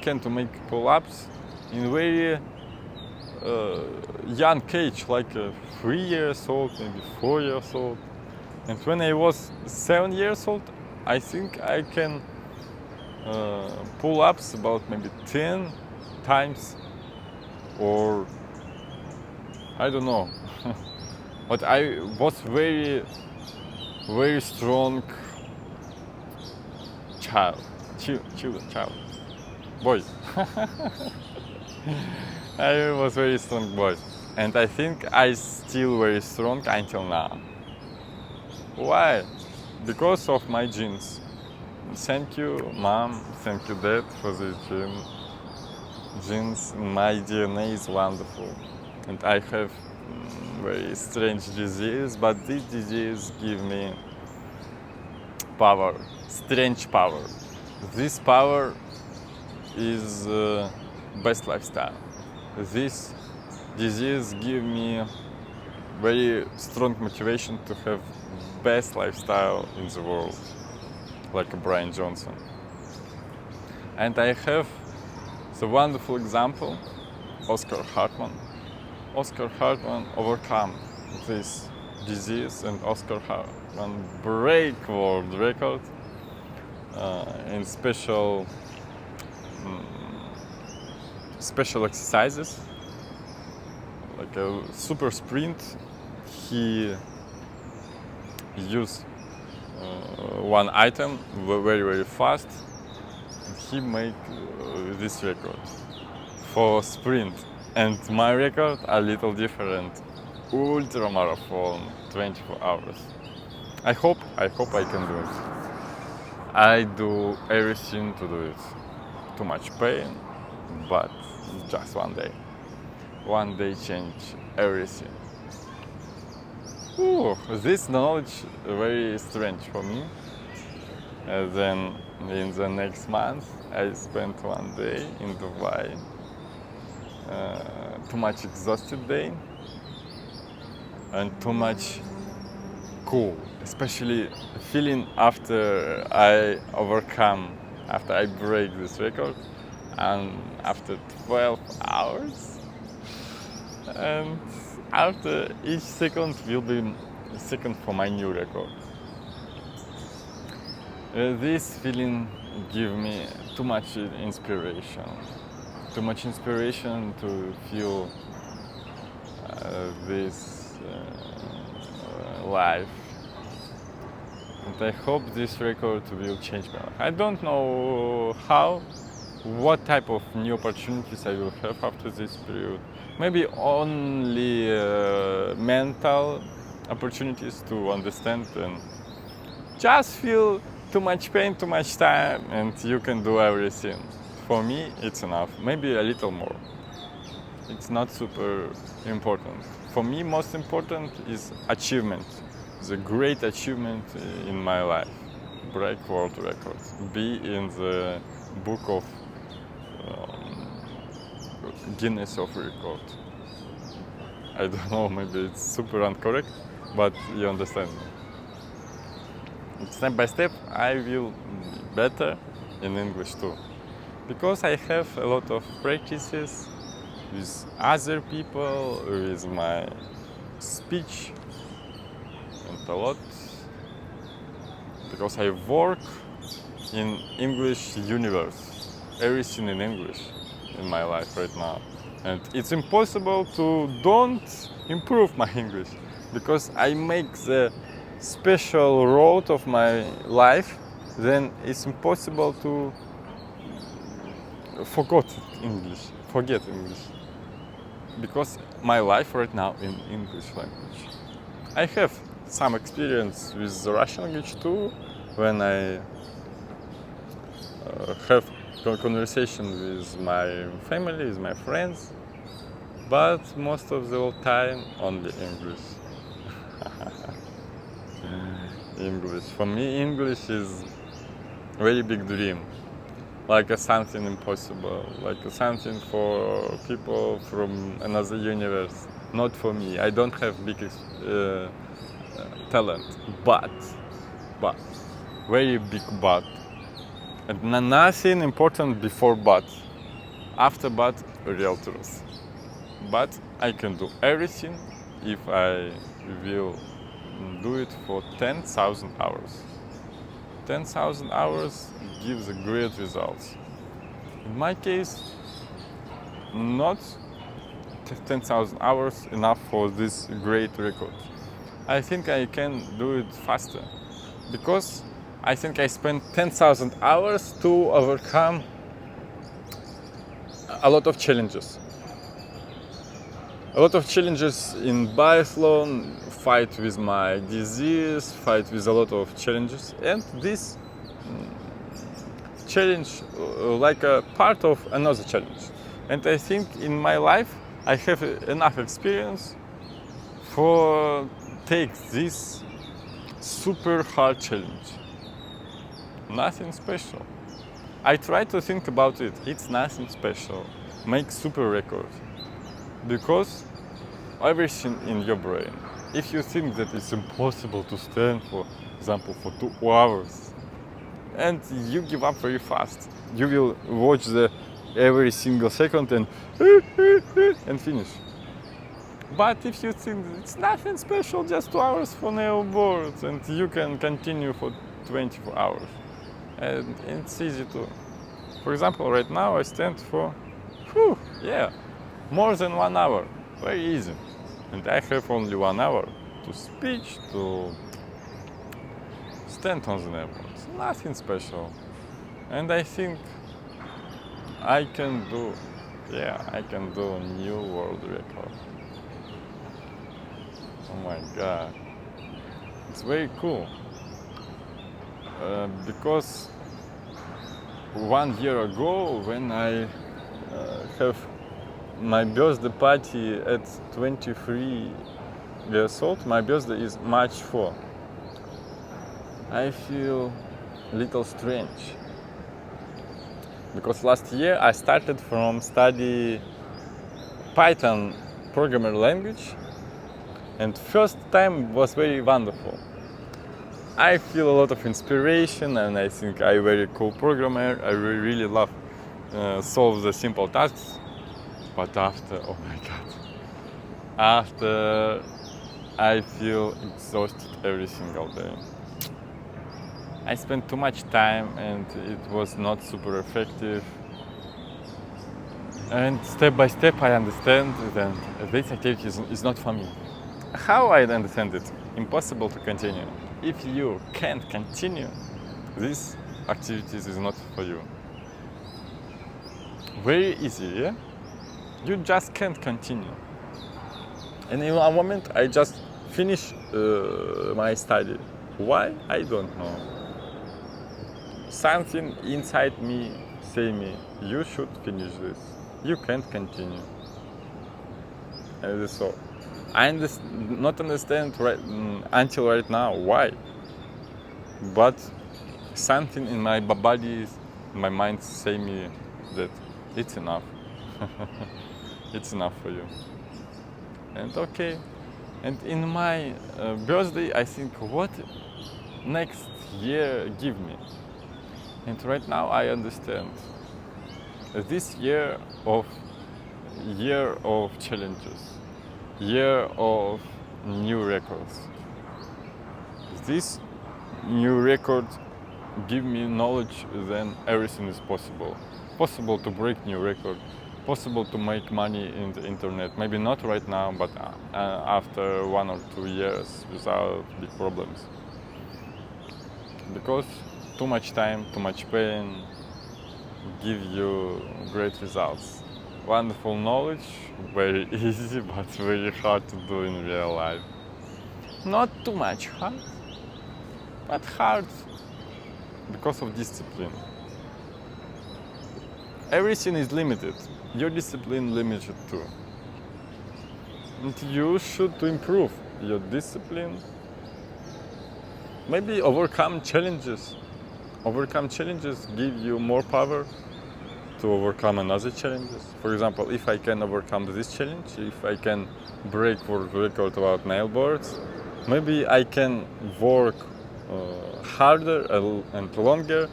can to make pull-ups in very young age, like 3 years old, maybe 4 years old. And when I was 7 years old, I think I can pull-ups about maybe 10 times, or I don't know. But I was very strong child, boy. I was very strong boy, and I think I still very strong until now. Why? Because of my genes. Thank you, mom. Thank you, dad, for the genes. My DNA is wonderful, and I have very strange disease, but this disease give me power, strange power. This power is best lifestyle. This disease give me very strong motivation to have best lifestyle in the world, like Brian Johnson. And I have the wonderful example, Oscar Hartman. Oscar Hartman overcome this disease, and Oscar Hartman break world record in special exercises, like a super sprint. He used one item very fast, and he made this record for sprint. And my record a little different, ultra marathon, 24 hours. I hope I can do it. I do everything to do it. Too much pain, but just one day. One day change everything. Ooh, this knowledge very strange for me. And then in the next month, I spent one day in Dubai. Too much exhausted day and too much cool, especially feeling after I break this record, and after 12 hours, and after each second will be a second for my new record. This feeling give me too much inspiration. Too much inspiration to feel this life, and I hope this record will change my life. I don't know how, what type of new opportunities I will have after this period. Maybe only mental opportunities to understand and just feel too much pain, too much time, and you can do everything. For me, it's enough. Maybe a little more. It's not super important. For me, most important is achievement. The great achievement in my life. Break world records. Be in the book of Guinness of record. I don't know, maybe it's super incorrect, but you understand me. Step by step, I will be better in English too, because I have a lot of practices with other people, with my speech, and a lot, because I work in English universe, everything in English in my life right now. And it's impossible to don't improve my English, because I make the special road of my life, then it's impossible to forget English, because my life right now in English language. I have some experience with the Russian language too, when I have conversation with my family, with my friends, but most of the time only English. English. For me, English is a very big dream, like something impossible, like something for people from another universe. Not for me. I don't have big talent, but very big but. And nothing important before but. After but, real truth. But I can do everything if I will do it for 10,000 hours. 10,000 hours gives a great results. In my case, not 10,000 hours enough for this great record. I think I can do it faster, because I think I spent 10,000 hours to overcome a lot of challenges. A lot of challenges in biathlon, fight with my disease, fight with a lot of challenges, and this challenge like a part of another challenge. And I think in my life I have enough experience for take this super hard challenge. Nothing special. I try to think about it. It's nothing special. Make super record. Because everything in your brain. If you think that it's impossible to stand, for example, for 2 hours, and you give up very fast, you will watch the every single second and finish. But if you think it's nothing special, just 2 hours for nail boards, and you can continue for 24 hours, and it's easy to. For example, right now I stand for, more than 1 hour, very easy, and I have only 1 hour to speech, to stand on the nail boards, nothing special, and I think I can do a new world record. Oh my god, it's very cool, because 1 year ago, when I have my birthday party at 23 years old, my birthday is March 4, I feel a little strange, because last year I started from study Python programming language, and first time was very wonderful. I feel a lot of inspiration, and I think I'm a very cool programmer. I really love solve the simple tasks. But after, oh my god, after I feel exhausted every single day. I spent too much time and it was not super effective. And step by step I understand that this activity is not for me. How I understand it? Impossible to continue. If you can't continue, this activity is not for you. Very easy, yeah? You just can't continue. And in one moment I just finish my study. Why? I don't know. Something inside me say me, you should finish this. You can't continue. And so I not understand until right now why. But something in my body, my mind say me that it's enough. It's enough for you. And okay. And in my birthday, I think what next year give me. And right now I understand this year of challenges, year of new records. This new record give me knowledge, then everything is possible. Possible to break new record, possible to make money in the internet. Maybe not right now, but after 1 or 2 years without big problems. Because too much time, too much pain give you great results. Wonderful knowledge, very easy, but very hard to do in real life. Not too much hard, but hard because of discipline. Everything is limited. Your discipline limited too. And you should improve your discipline. Maybe overcome challenges. Overcome challenges give you more power to overcome another challenges. For example, if I can overcome this challenge, if I can break world record about nailboards, maybe I can work harder and longer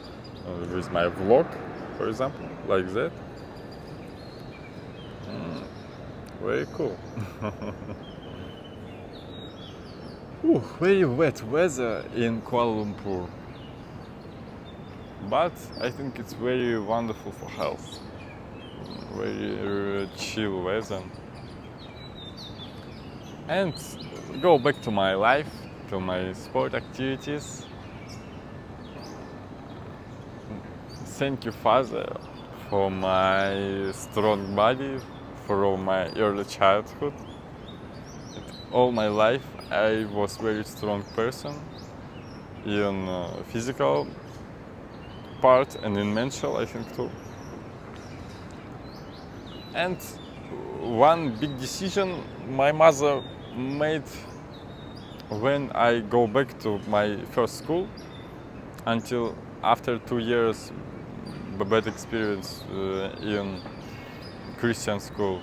with my vlog, for example, like that. Very cool. Very wet weather in Kuala Lumpur. But I think it's very wonderful for health. Very chill weather. And go back to my life, to my sport activities. Thank you, Father, for my strong body, for my early childhood. All my life I was very strong person in physical part and in mental, I think too. And one big decision my mother made when I go back to my first school, until after 2 years bad experience in Christian school.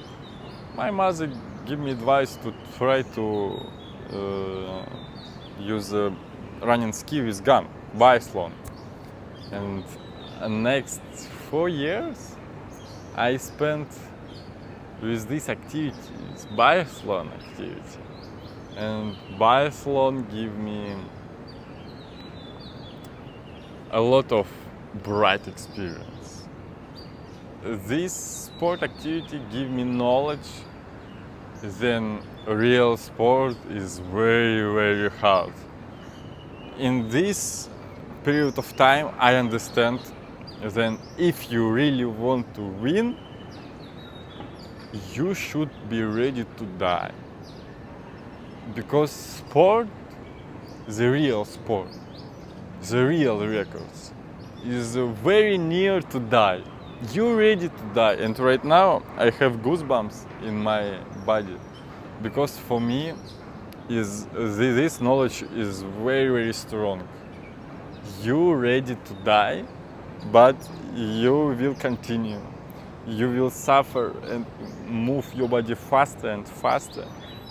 My mother gave me advice to try to use a running ski with gun, biathlon. And next 4 years I spent with these activities, biathlon activity. And biathlon give me a lot of bright experience. This sport activity give me knowledge, then real sport is very, very hard. In this period of time I understand then if you really want to win, you should be ready to die. Because sport, the real sport, the real records, is very near to die. You're ready to die. And right now I have goosebumps in my body. Because for me, this knowledge is very, very strong. You're ready to die, but you will continue. You will suffer and move your body faster and faster.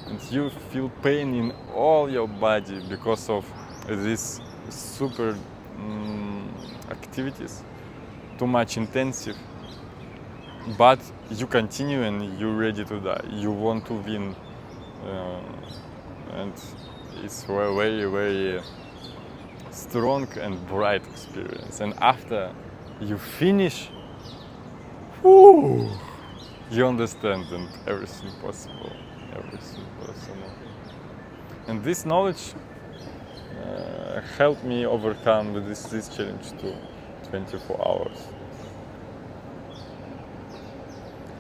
And you feel pain in all your body because of these super activities, too much intensive. But you continue and you're ready to die. You want to win. And it's a very, very strong and bright experience. And after you finish, you understand and everything possible. Everything possible. And this knowledge helped me overcome this challenge too, 24 hours.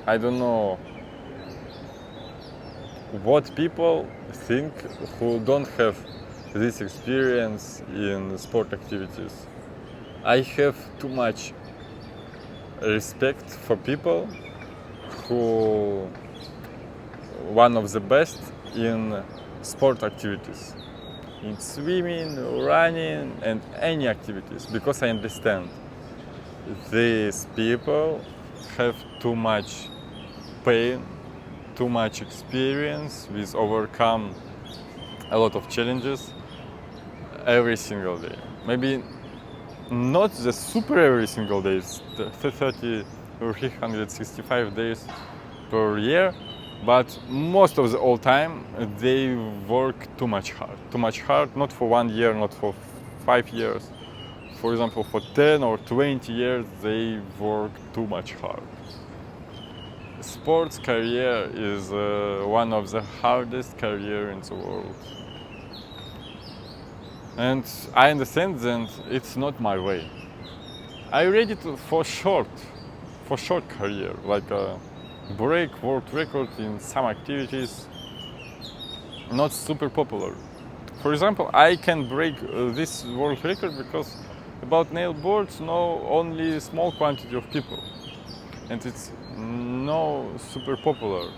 I don't know what people think who don't have this experience in sport activities. I have too much respect for people who one of the best in sport activities, in swimming, running and any activities, because I understand these people have too much pain, too much experience, with overcome a lot of challenges every single day. Maybe not the super every single day, it's 30 or 365 days per year, but most of the all time they work too much hard, not for 1 year, not for 5 years. For example, for 10 or 20 years they work too much hard. Sports career is one of the hardest career in the world. And I understand that it's not my way. I ready for short career, like a break world record in some activities, not super popular. For example, I can break this world record because about nail boards know only small quantity of people, and it's no super popular.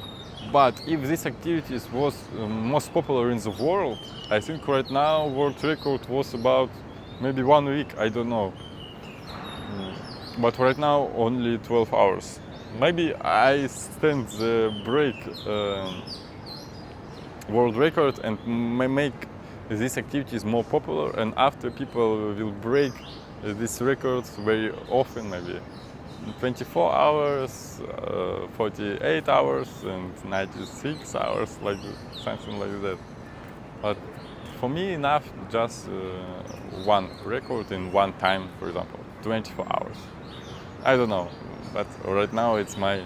But if this activity was most popular in the world, I think right now world record was about maybe 1 week, I don't know. But right now only 12 hours. Maybe I stand the break world record and make these activities more popular, and after people will break these records very often, maybe 24 hours, 48 hours and 96 hours, like something like that. But for me enough just one record in one time, for example, 24 hours. I don't know, but right now it's my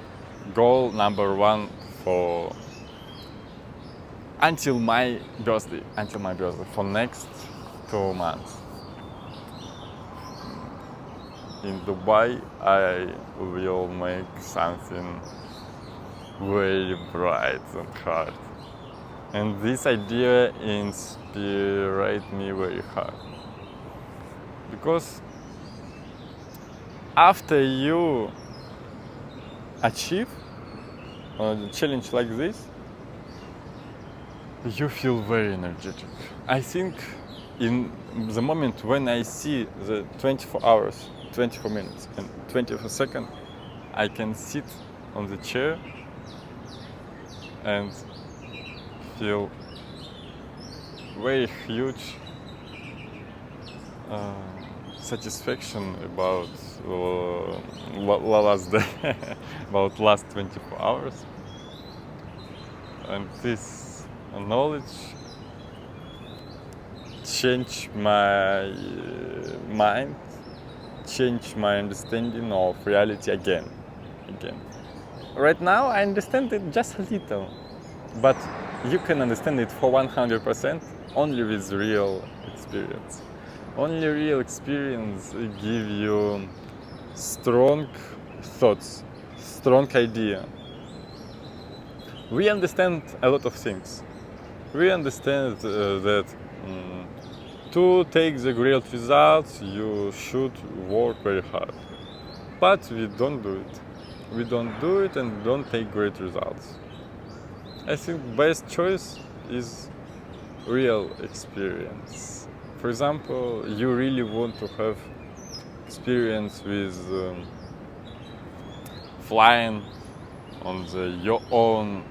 goal number one for until my birthday, for next 2 months. In Dubai, I will make something very bright and hard. And this idea inspired me very hard. Because after you achieve a challenge like this, you feel very energetic. I think in the moment when I see the 24 hours, 24 minutes and 24 seconds, I can sit on the chair and feel very huge satisfaction about last day, about last 24 hours. And this knowledge changed my mind, changed my understanding of reality again. Right now I understand it just a little, but you can understand it for 100% only with real experience. Only real experience give you strong thoughts, strong idea. We understand a lot of things. We understand that to take the great results, you should work very hard. But we don't do it. We don't do it and don't take great results. I think best choice is real experience. For example, you really want to have experience with flying on your own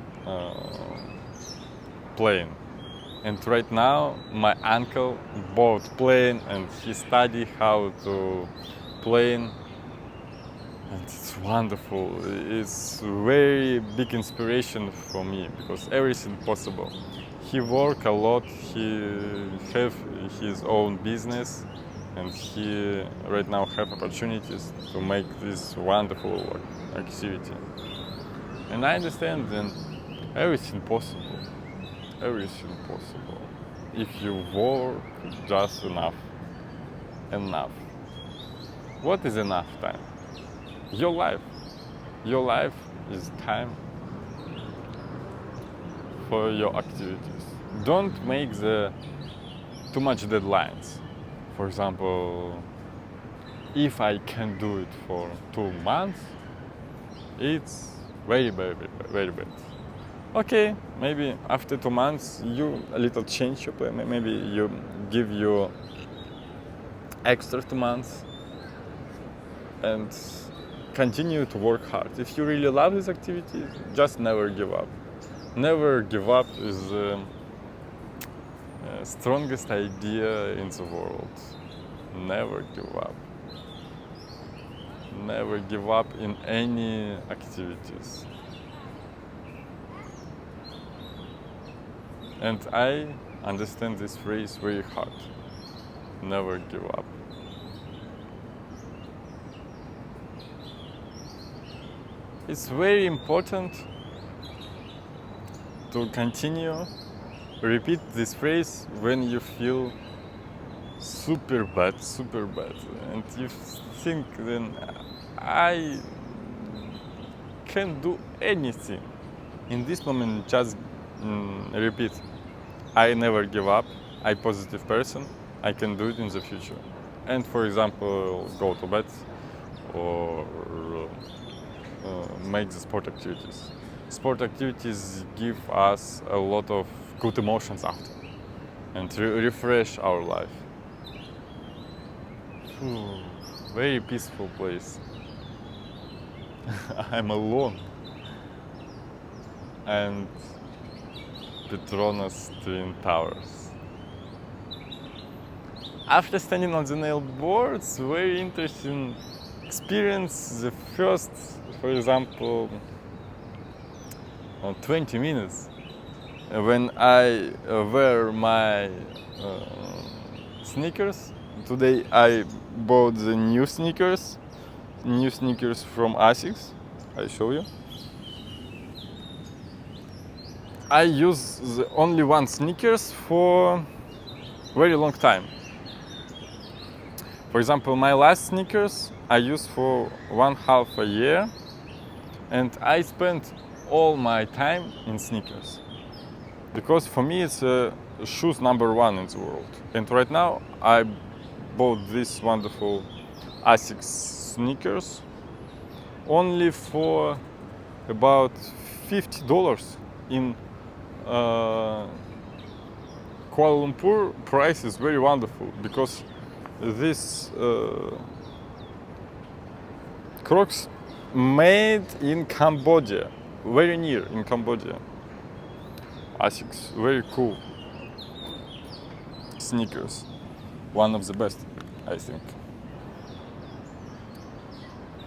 plane. And right now my uncle bought plane and he studied how to plane, and it's wonderful. It's very big inspiration for me because everything possible. He work a lot, he have his own business, and he right now have opportunities to make this wonderful activity. And I understand then everything possible. Everything possible. If you work just enough. What is enough time? Your life. Your life is time for your activities. Don't make too much deadlines. For example, if I can do it for 2 months, it's very bad. Okay, maybe after 2 months you a little change your plan. Maybe you give you extra 2 months and continue to work hard. If you really love this activity, just never give up. Never give up is the strongest idea in the world. Never give up. Never give up in any activities. And I understand this phrase very hard. Never give up. It's very important to continue repeat this phrase when you feel super bad, and you think then I can't do anything. In this moment, just repeat, I never give up, I'm a positive person, I can do it in the future. And for example, go to bed or make the sport activities. Sport activities give us a lot of good emotions after and refresh our life. Very peaceful place. I'm alone. And Petronas Twin Towers. After standing on the nail boards, very interesting experience. The first, for example, 20 minutes when I wear my sneakers. Today I bought the new sneakers from Asics. I show you. I use the only one sneakers for very long time. For example, my last sneakers I used for 1.5 year, and I spent all my time in sneakers because for me it's shoes number one in the world. And right now I bought this wonderful Asics sneakers only for about $50 in Kuala Lumpur. Price is very wonderful because this Crocs made in Cambodia, very near in Cambodia. Asics, very cool sneakers, one of the best, I think.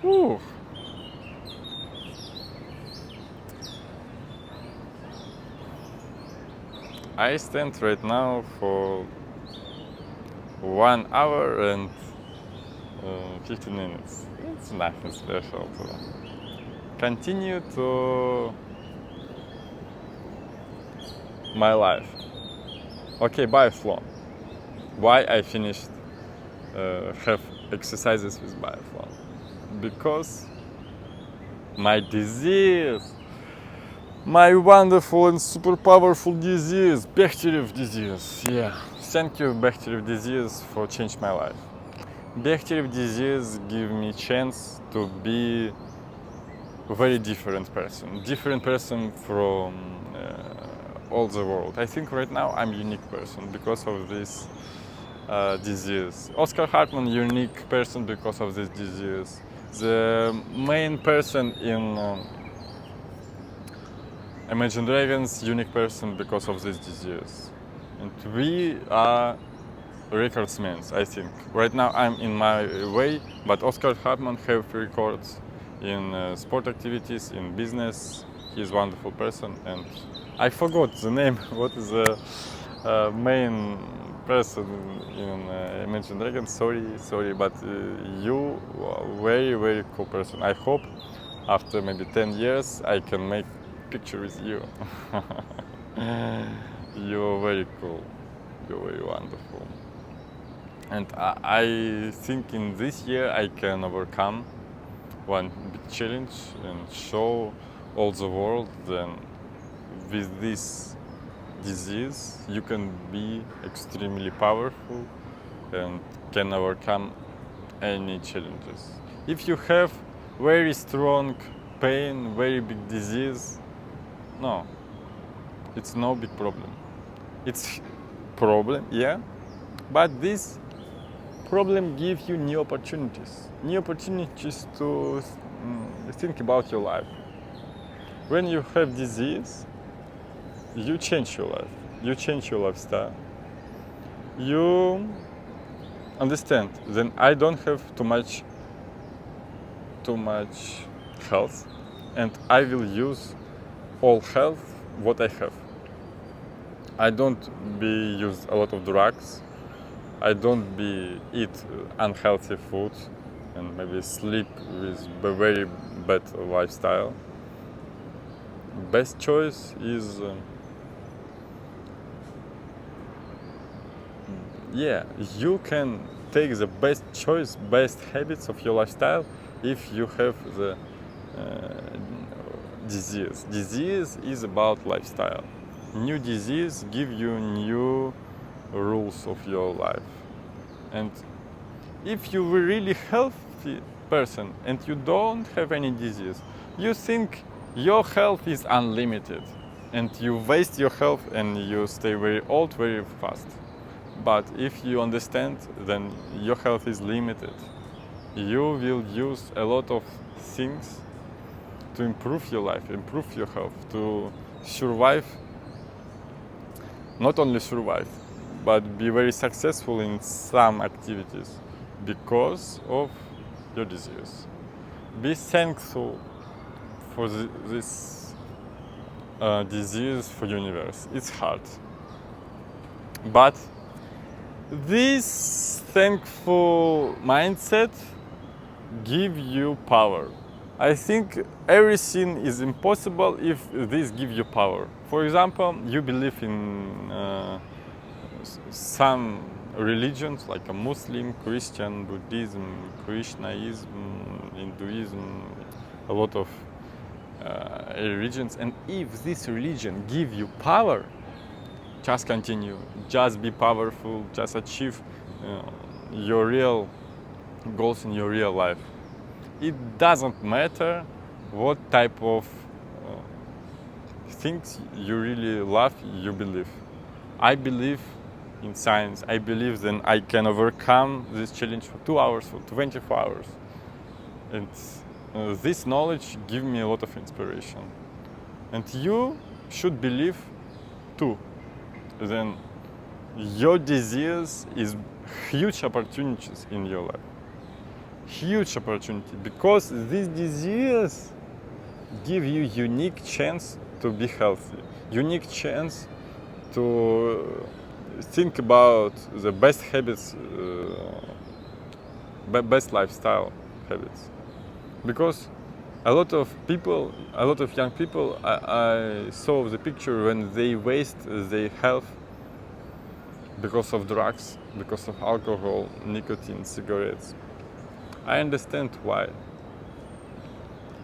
Whew. I stand right now for 1 hour and 15 minutes. It's nothing special to continue to my life. Okay, biathlon. Why I finished have exercises with biathlon? Because my disease, my wonderful and super powerful disease, Bechterev disease. Yeah, thank you Bechterev disease for changing my life. Bechterev disease give me chance to be a very different person from all the world. I think right now I'm a unique person because of this disease. Oscar Hartman, unique person because of this disease. The main person in Imagine Dragons, unique person because of this disease. And we are recordsmen, I think. Right now I'm in my way, but Oscar Hartman have records in sport activities, in business. He's a wonderful person, and I forgot the name. What is the main person in Imagine Dragons? Sorry, but you are very, very cool person. I hope after maybe 10 years I can make picture with you. You're very cool. You're very wonderful. And I think in this year I can overcome one big challenge and show all the world that with this disease you can be extremely powerful and can overcome any challenges. If you have very strong pain, very big disease, no, it's no big problem. It's problem, yeah, but this problem gives you new opportunities to think about your life. When you have disease, you change your life, you change your lifestyle. You understand, then I don't have too much health, and I will use all health what I have. I don't be use a lot of drugs. I don't be eat unhealthy food and maybe sleep with a very bad lifestyle. Best choice is you can take the best choice, best habits of your lifestyle if you have the disease. Disease is about lifestyle. New disease give you new rules of your life. And if you were really healthy person and you don't have any disease, you think your health is unlimited and you waste your health and you stay very old very fast. But if you understand, then your health is limited. You will use a lot of things to improve your life, improve your health, to survive, not only survive, but be very successful in some activities because of your disease. Be thankful for this disease, for universe. It's hard. But this thankful mindset give you power. I think everything is impossible if this gives you power. For example, you believe in some religions like a Muslim, Christian, Buddhism, Krishnaism, Hinduism, a lot of religions. And if this religion give you power, just continue, just be powerful, just achieve your real goals in your real life. It doesn't matter what type of things you really love, you believe. I believe in science. I believe that I can overcome this challenge for 2 hours, for 24 hours. And this knowledge gives me a lot of inspiration. And you should believe too. Then your disease is huge opportunities in your life. Huge opportunity, because this disease give you unique chance to be healthy, unique chance to think about the best habits, best lifestyle habits. Because a lot of people, a lot of young people, I saw the picture when they waste their health because of drugs, because of alcohol, nicotine, cigarettes. I understand why.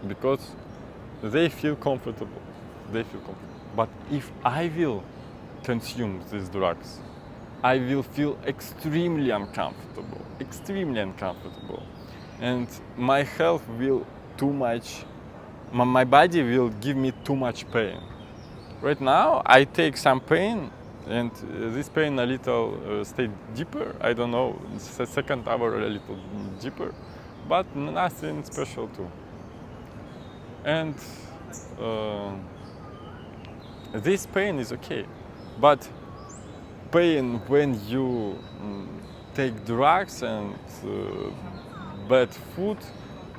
Because they feel comfortable. They feel comfortable. But if I will consume these drugs, I will feel extremely uncomfortable. Extremely uncomfortable. And my health will too much, my body will give me too much pain. Right now, I take some pain, and this pain a little stay deeper. I don't know, the second hour a little deeper, but nothing special too. And this pain is okay, but pain when you take drugs and bad food,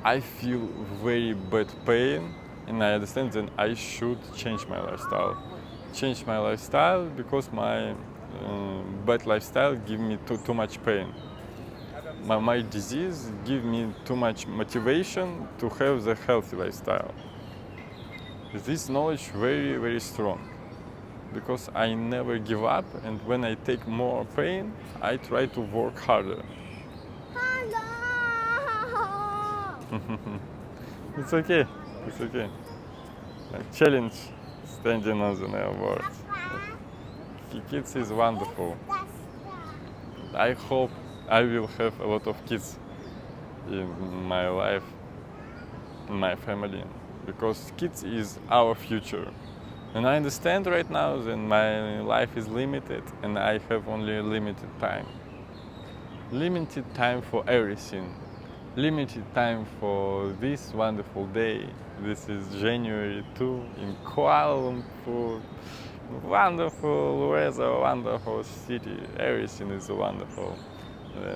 I feel very bad pain, and I understand that I should change my lifestyle. Change my lifestyle because my bad lifestyle give me too much pain. My disease give me too much motivation to have the healthy lifestyle. This knowledge very, very strong, because I never give up, and when I take more pain, I try to work harder. It's okay, it's okay. A challenge standing on the nail board. Kids is wonderful. I hope I will have a lot of kids in my life, in my family, because kids is our future. And I understand right now that my life is limited and I have only limited time. Limited time for everything. limited time for this wonderful day. This is January 2 in Kuala Lumpur. Wonderful weather, wonderful city. Everything is wonderful.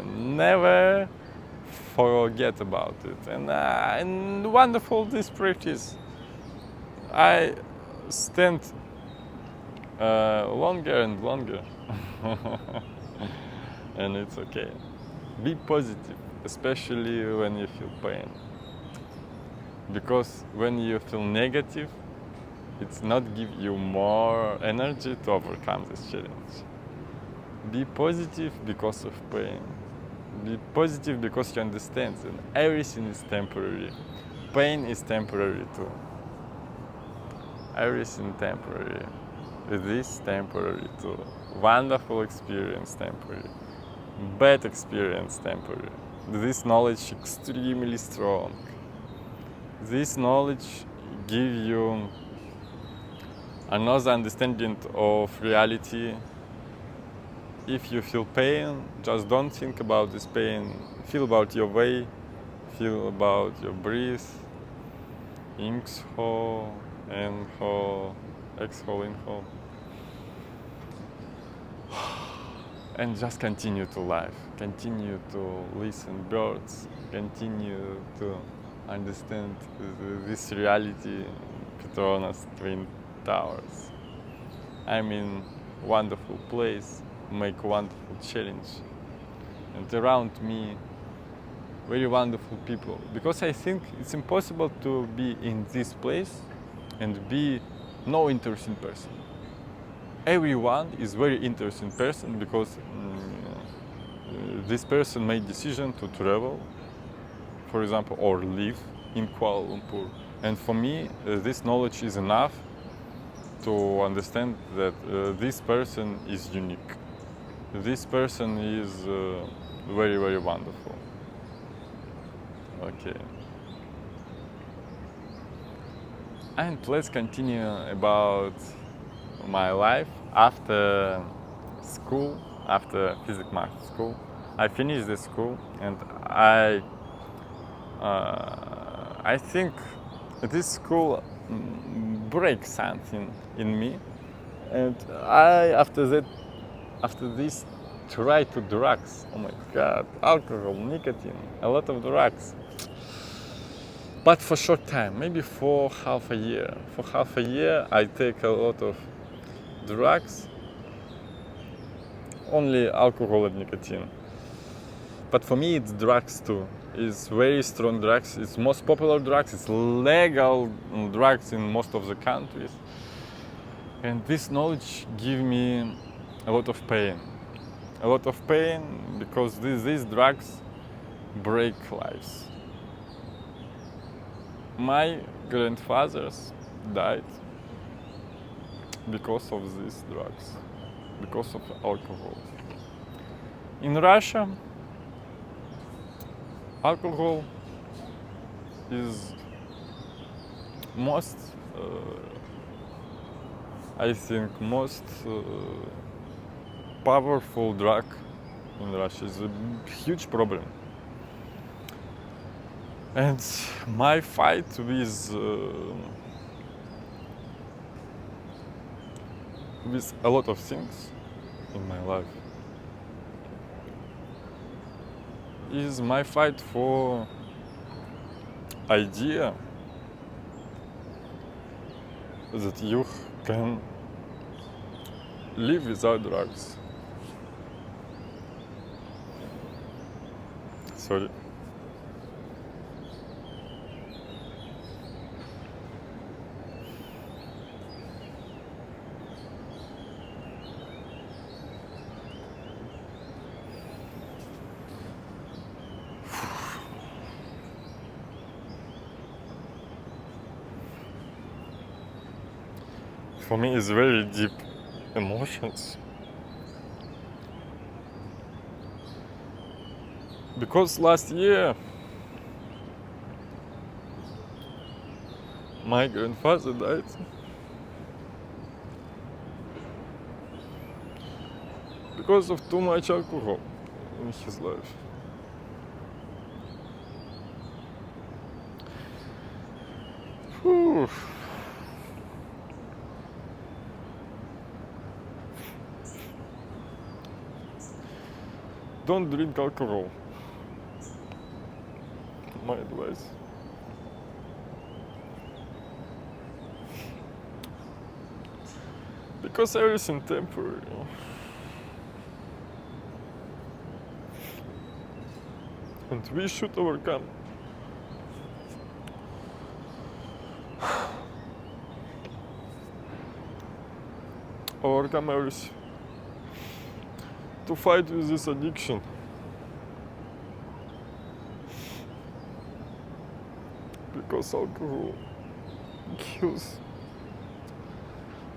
Never forget about it. And wonderful this practice. I stand longer and longer. And it's okay. Be positive, especially when you feel pain. Because when you feel negative, it's not give you more energy to overcome this challenge. Be positive because of pain. Be positive because you understand that everything is temporary. Pain is temporary too. Everything temporary. This temporary too. Wonderful experience temporary. Bad experience temporary. This knowledge extremely strong. This knowledge give you another understanding of reality. If you feel pain, just don't think about this pain. Feel about your way. Feel about your breath. Inhale, inhale, exhale, inhale. And just continue to live. Continue to listen birds. Continue to understand this reality, Petronas Twin Towers. I'm in wonderful place, make wonderful challenge. And around me, very wonderful people. Because I think it's impossible to be in this place and be no interesting person. Everyone is very interesting person because this person made decision to travel, for example, or live in Kuala Lumpur. And for me, this knowledge is enough to understand that this person is unique. This person is very, very wonderful. Okay. And let's continue about my life after school, after physics math school. I finished the school and I think this school breaks something in me, and after this try to drugs. Oh my god, alcohol, nicotine, a lot of drugs. But for short time, maybe for half a year. For half a year I take a lot of drugs, only alcohol and nicotine. But for me it's drugs too. It's very strong drugs, it's most popular drugs, it's legal drugs in most of the countries. And this knowledge give me a lot of pain. A lot of pain because these drugs break lives. My grandfathers died because of these drugs, because of alcohol. In Russia, alcohol is most, I think, most powerful drug in Russia. It's a huge problem. And my fight with a lot of things in my life is my fight for idea that you can live without drugs. Sorry. For me, it's very deep emotions. Because last year, my grandfather died. Because of too much alcohol in his life. Oof. Don't drink alcohol. My advice. Because everything temporary. And we should overcome. Overcome everything. To fight with this addiction. Because alcohol kills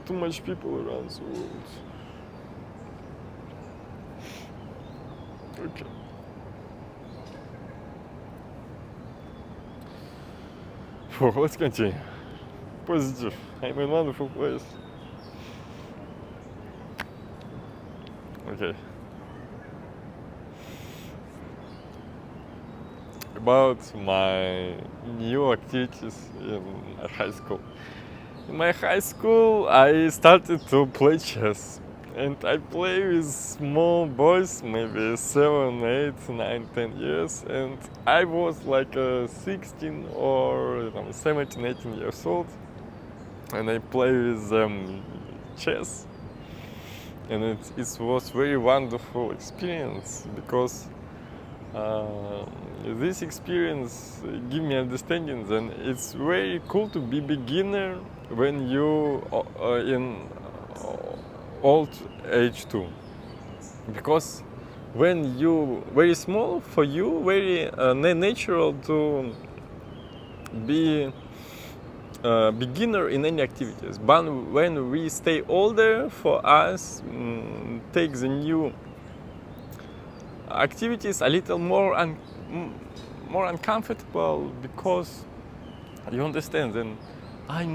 too much people around the world. Okay. Let's continue. Positive. I'm in a wonderful place. Okay. About my new activities in high school. In my high school, I started to play chess. And I play with small boys, maybe 7, 8, 9, 10 years. And I was like 16 or 17, 18 years old. And I play with them chess. And it was very wonderful experience because this experience give me understanding that it's very cool to be beginner when you in old age too, because when you very small, for you very natural to be beginner in any activities, but when we stay older, for us take the new activities a little more uncomfortable, because you understand then I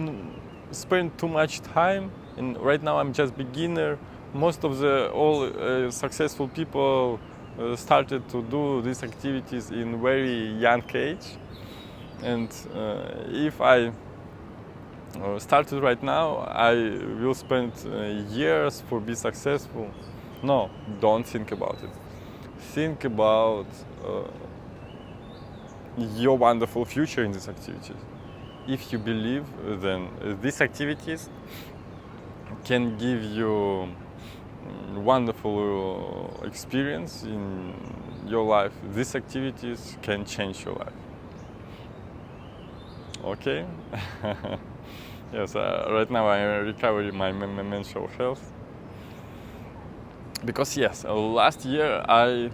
spend too much time, and right now I'm just beginner. Most of the all successful people started to do these activities in very young age, and if I started right now, I will spend years for be successful. No, don't think about it. Think about your wonderful future in these activities. If you believe, then these activities can give you wonderful experience in your life. These activities can change your life. Okay? Yes, right now I recover my mental health. Because yes, last year I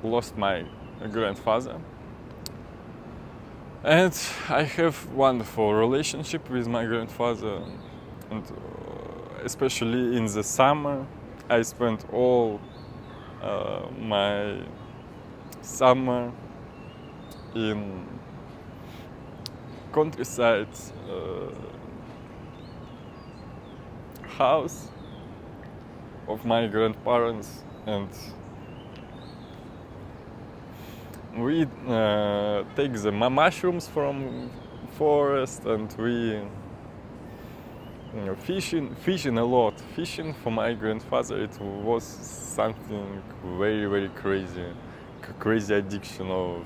lost my grandfather. And I have wonderful relationship with my grandfather, and especially in the summer, I spent all my summer in countryside house of my grandparents, and we take the mushrooms from forest, and we fishing a lot. Fishing for my grandfather, it was something very, very crazy addiction of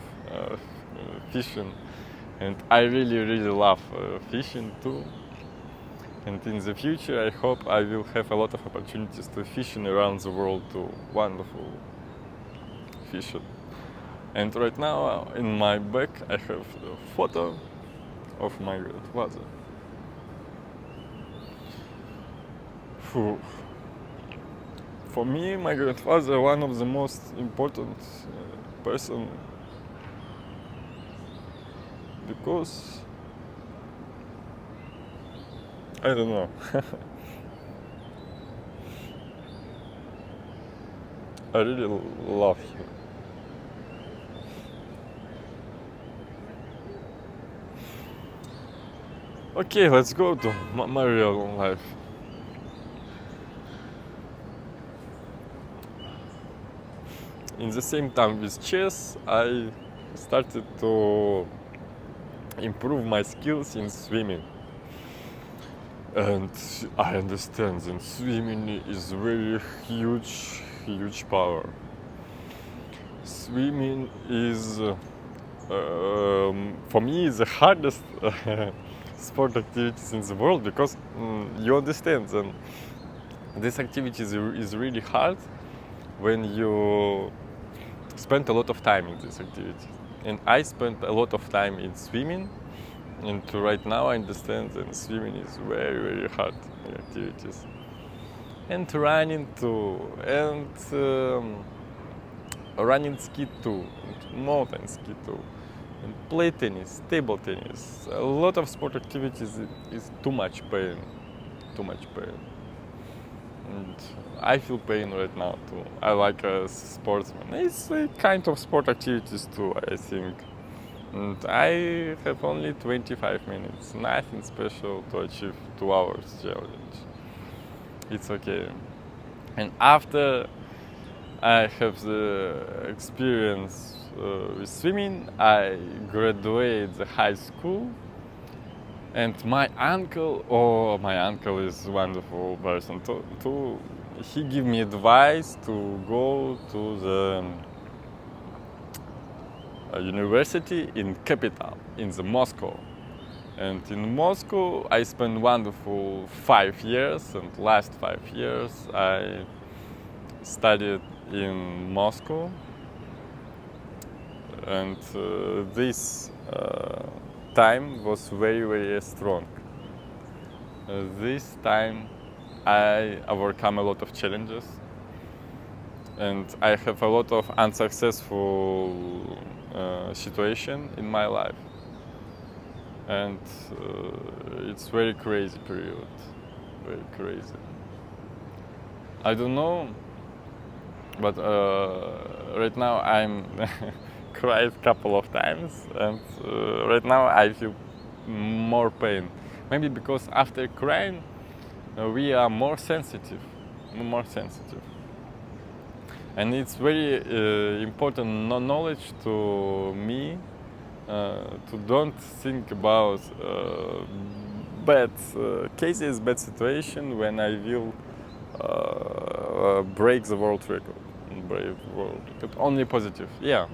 fishing, and I really love fishing too. And in the future, I hope I will have a lot of opportunities to fishing around the world, to wonderful fishing. And right now, in my back, I have a photo of my grandfather. For me, my grandfather, one of the most important person, because I don't know. I really love him. Okay, let's go to my real life. In the same time with chess, I started to improve my skills in swimming. And I understand that swimming is very huge power. Swimming is, for me, the hardest sport activities in the world, because you understand that this activity is really hard when you spend a lot of time in this activity. And I spent a lot of time in swimming, and right now I understand that swimming is very hard activities. And running too, and running ski too, and mountain ski too, and play tennis, table tennis. A lot of sport activities is too much pain. And I feel pain right now too. I like a sportsman. It's a kind of sport activities too, I think. And I have only 25 minutes, nothing special to achieve 2 hours challenge. It's okay. And after I have the experience with swimming, I graduated the high school. And my uncle is a wonderful person too. He gave me advice to go to the university in capital, in the Moscow. And in Moscow I spent wonderful 5 years, and last 5 years I studied in Moscow. And this time was very strong. This time I overcome a lot of challenges, and I have a lot of unsuccessful situation in my life, and it's very crazy period, very crazy. I don't know, but right now I'm cried a couple of times, and right now I feel more pain. Maybe because after crying we are more sensitive. And it's very important knowledge to me to don't think about bad cases, bad situation when I will break the world record. Only positive, yeah.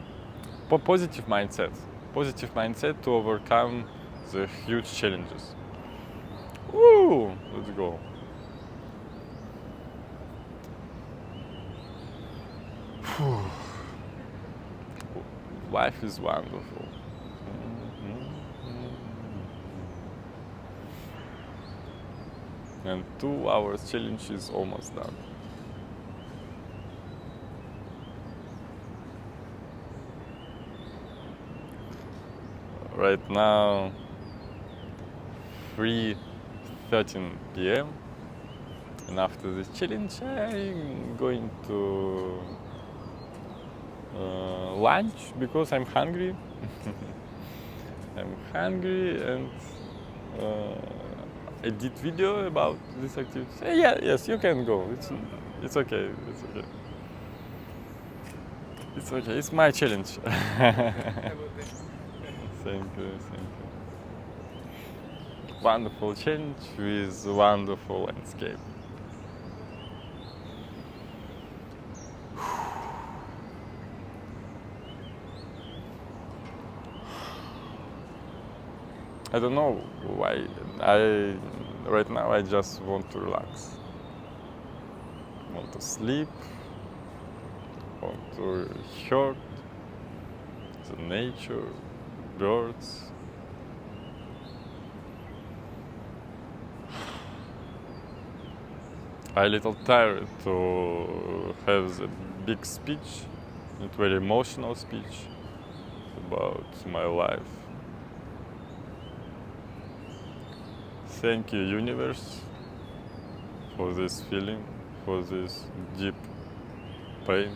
Positive mindset to overcome the huge challenges. Woo! Let's go. Life is wonderful. And 2 hours challenge is almost done. Right now 3:13 p.m. and after this challenge I'm going to lunch because I'm hungry. And I did video about this activity. Yes, you can go. It's okay. It's okay. It's my challenge. Thank you. Wonderful challenge with wonderful landscape. I don't know why. Right now I just want to relax. Want to sleep. Want to hear the nature, birds. I'm a little tired to have the big speech, a very emotional speech about my life. Thank you, universe, for this feeling, for this deep pain.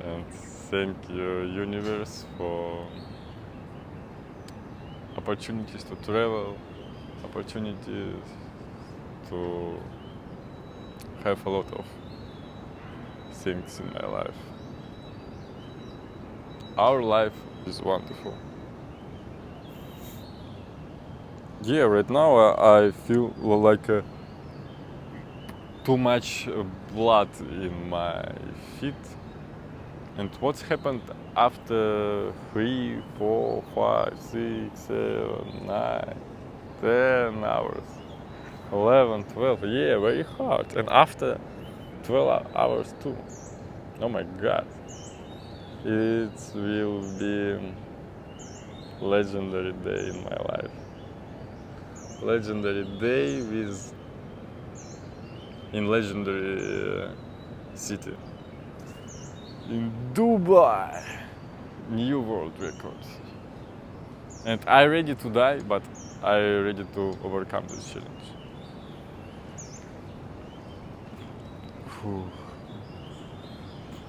And thank you, universe, for opportunities to travel, opportunities to have a lot of things in my life. Our life is wonderful. Yeah, right now I feel like too much blood in my feet. And what's happened after 3, 4, 5, 6, 7, 9, 10 hours, 11, 12? Yeah, very hard. And after 12 hours too. Oh my god. It will be legendary day in my life. Legendary day with in legendary city. In Dubai. New world record. And I ready to die, but I ready to overcome this challenge. Phew.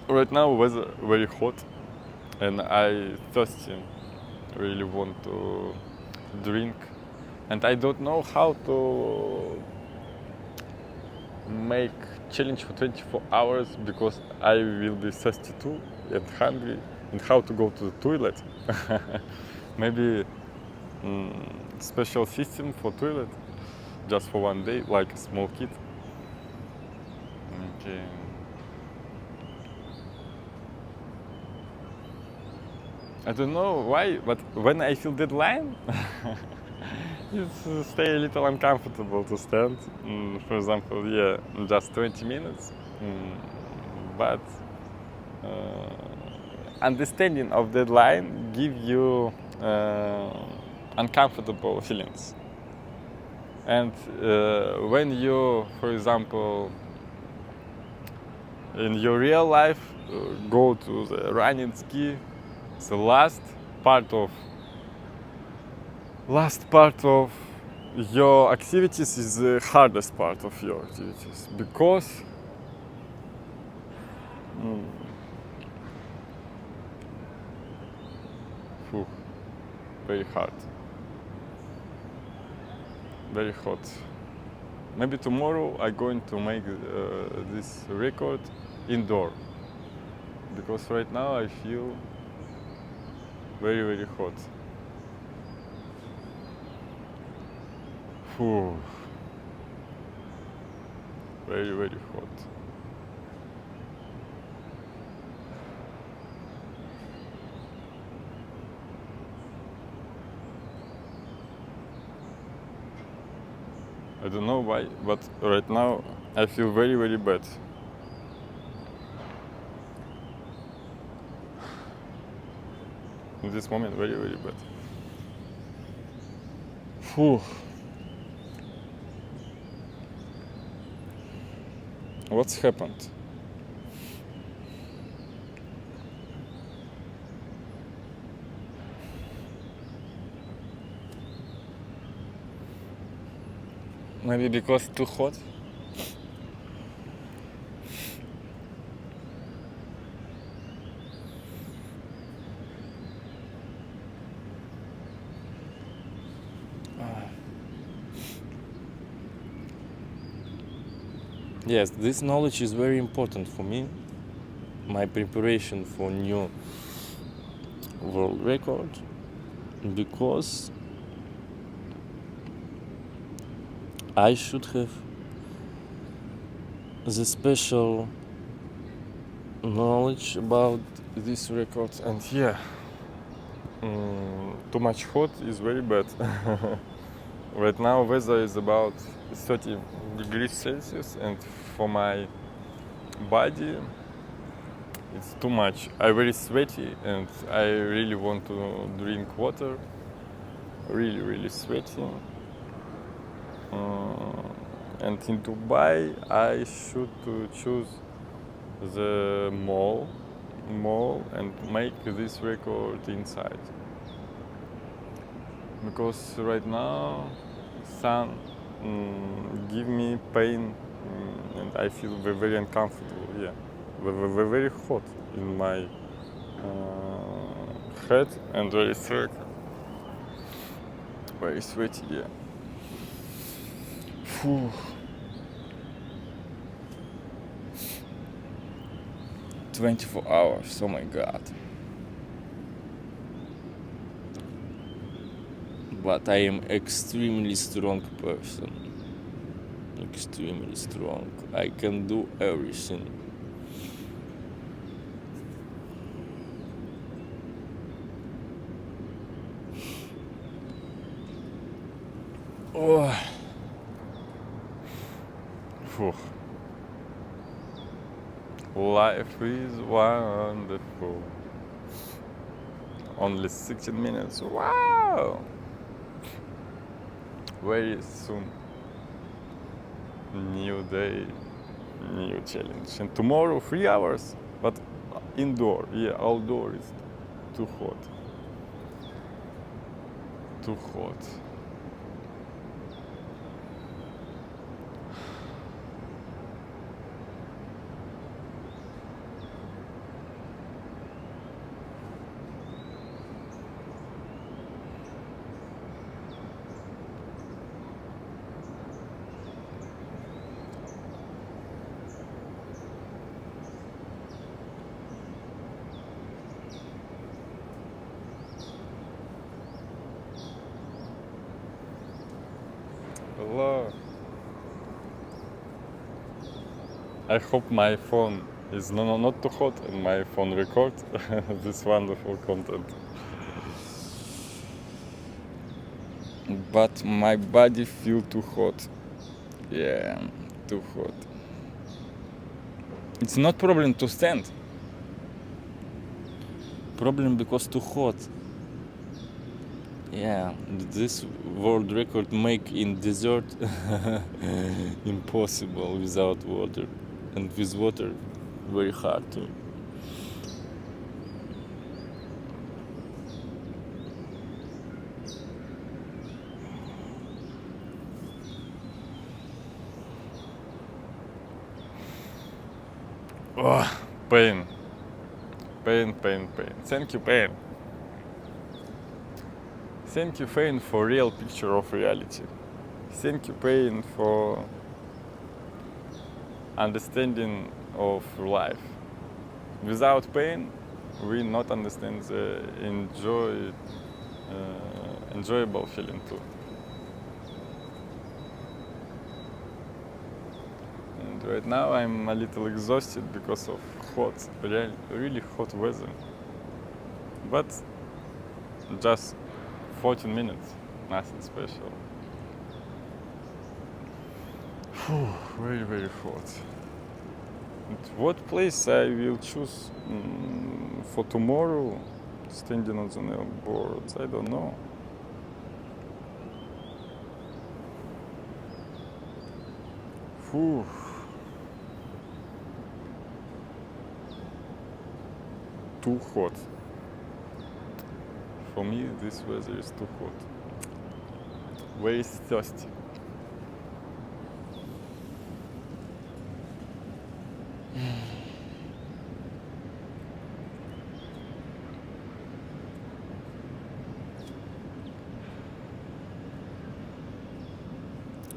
Right now weather very hot and I thirsty. Really want to drink. And I don't know how to make challenge for 24 hours because I will be thirsty too and hungry. And how to go to the toilet. Maybe special system for toilet just for one day, like a small kid. Okay. I don't know why, but when I feel deadline, it's stay a little uncomfortable to stand. For example, yeah, just 20 minutes. But understanding of deadline give you uncomfortable feelings. And when you, for example, in your real life, go to the running ski, the last part of your activities is the hardest part of your activities because very hard, very hot. Maybe tomorrow I'm going to make this record indoor because right now I feel very, very hot. Whew. Very, very hot. I don't know why, but right now I feel very, very bad. In this moment, very, very bad. Whew. What's happened? Maybe because too hot? Yes, this knowledge is very important for me. My preparation for new world record, because I should have the special knowledge about this record. And yeah, too much hot is very bad. Right now weather is about 30 degrees Celsius and for my body it's too much. I'm very sweaty and I really want to drink water. Really, really sweaty. And in Dubai I should choose the mall and make this record inside. Because right now sun give me pain and I feel very, very uncomfortable. Yeah, very, very hot in my head and very sweaty. Very sweaty, yeah. Phew. 24 hours, oh my god. but I am extremely strong person. Extremely strong. I can do everything. Oh. Phew. Life is wonderful. Only 16 minutes. Wow! Very soon. New day, new challenge. And tomorrow 3 hours, but indoor. Yeah, outdoor is too hot. Too hot. Hello. I hope my phone is not too hot and my phone records this wonderful content. But my body feel too hot. Yeah, too hot. It's not problem to stand. Problem because too hot. Yeah, this world record make in desert impossible without water, and with water very hard to. Oh, pain. Pain, pain, pain. Thank you, pain. Thank you, pain, for real picture of reality. Thank you, pain, for understanding of life. Without pain, we not understand the enjoyable feeling too. And right now I'm a little exhausted because of really hot weather. But just 14 minutes, nothing special. Very, very hot. And what place I will choose for tomorrow, standing on the nail boards, I don't know. Whew. Too hot. For me, this weather is too hot. Very thirsty.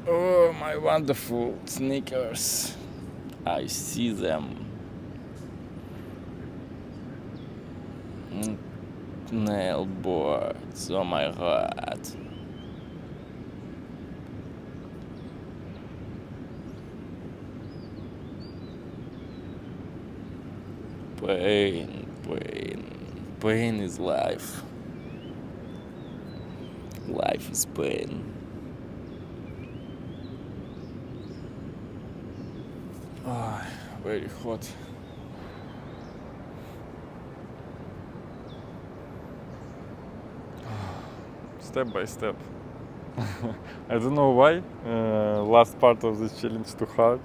Oh, my wonderful sneakers. I see them. Nail boards, oh my god. Pain, pain. Pain is life. Life is pain. Oh, very hot. Step by step. I don't know why. Last part of this challenge too hard.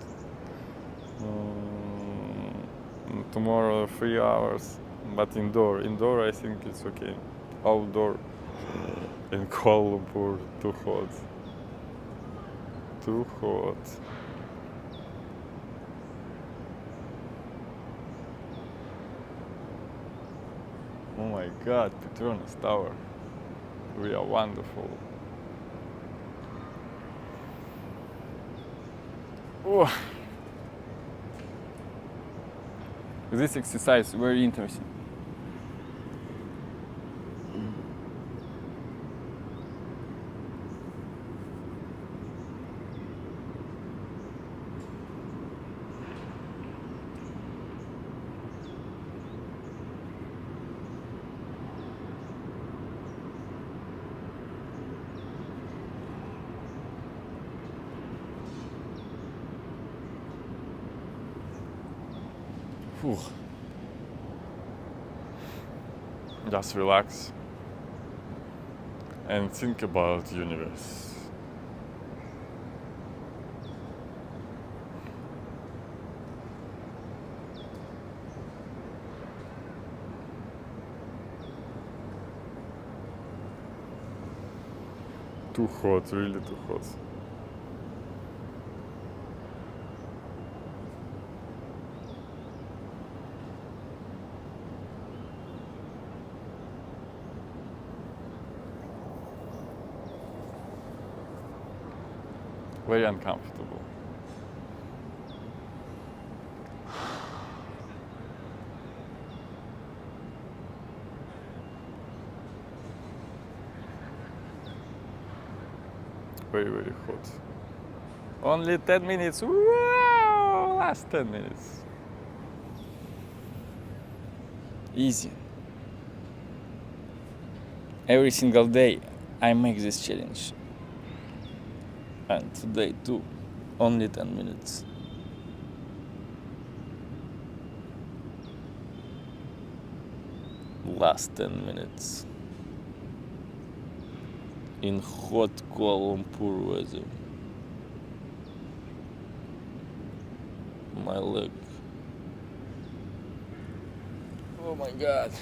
Tomorrow 3 hours, but indoor. Indoor I think it's okay. Outdoor in Kuala Lumpur too hot. Too hot. Oh my God, Petronas Tower. We are wonderful. Oh. This exercise very interesting. Whew. Just relax and think about universe. Too hot, really too hot. Very uncomfortable. Very, very hot. Only 10 minutes. Wow! Last 10 minutes. Easy. Every single day I make this challenge. And today too. Only 10 minutes. Last 10 minutes. In hot Kuala Lumpur weather. My leg. Oh my god.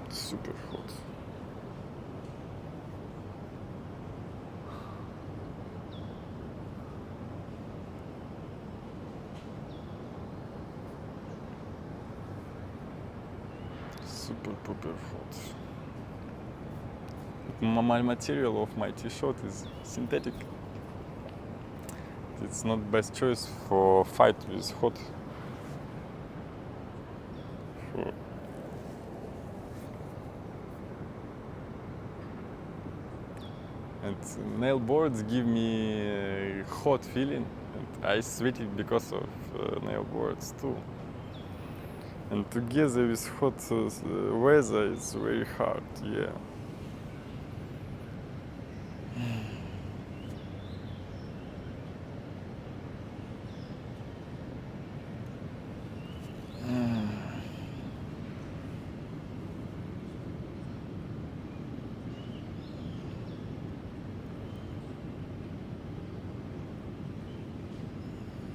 Super hot. Super pooper hot. My material of my t-shirt is synthetic. It's not best choice for fight with hot. Sure. And nail boards give me a hot feeling, and I sweat it because of nail boards too. And together with hot weather, it's very hard. Yeah.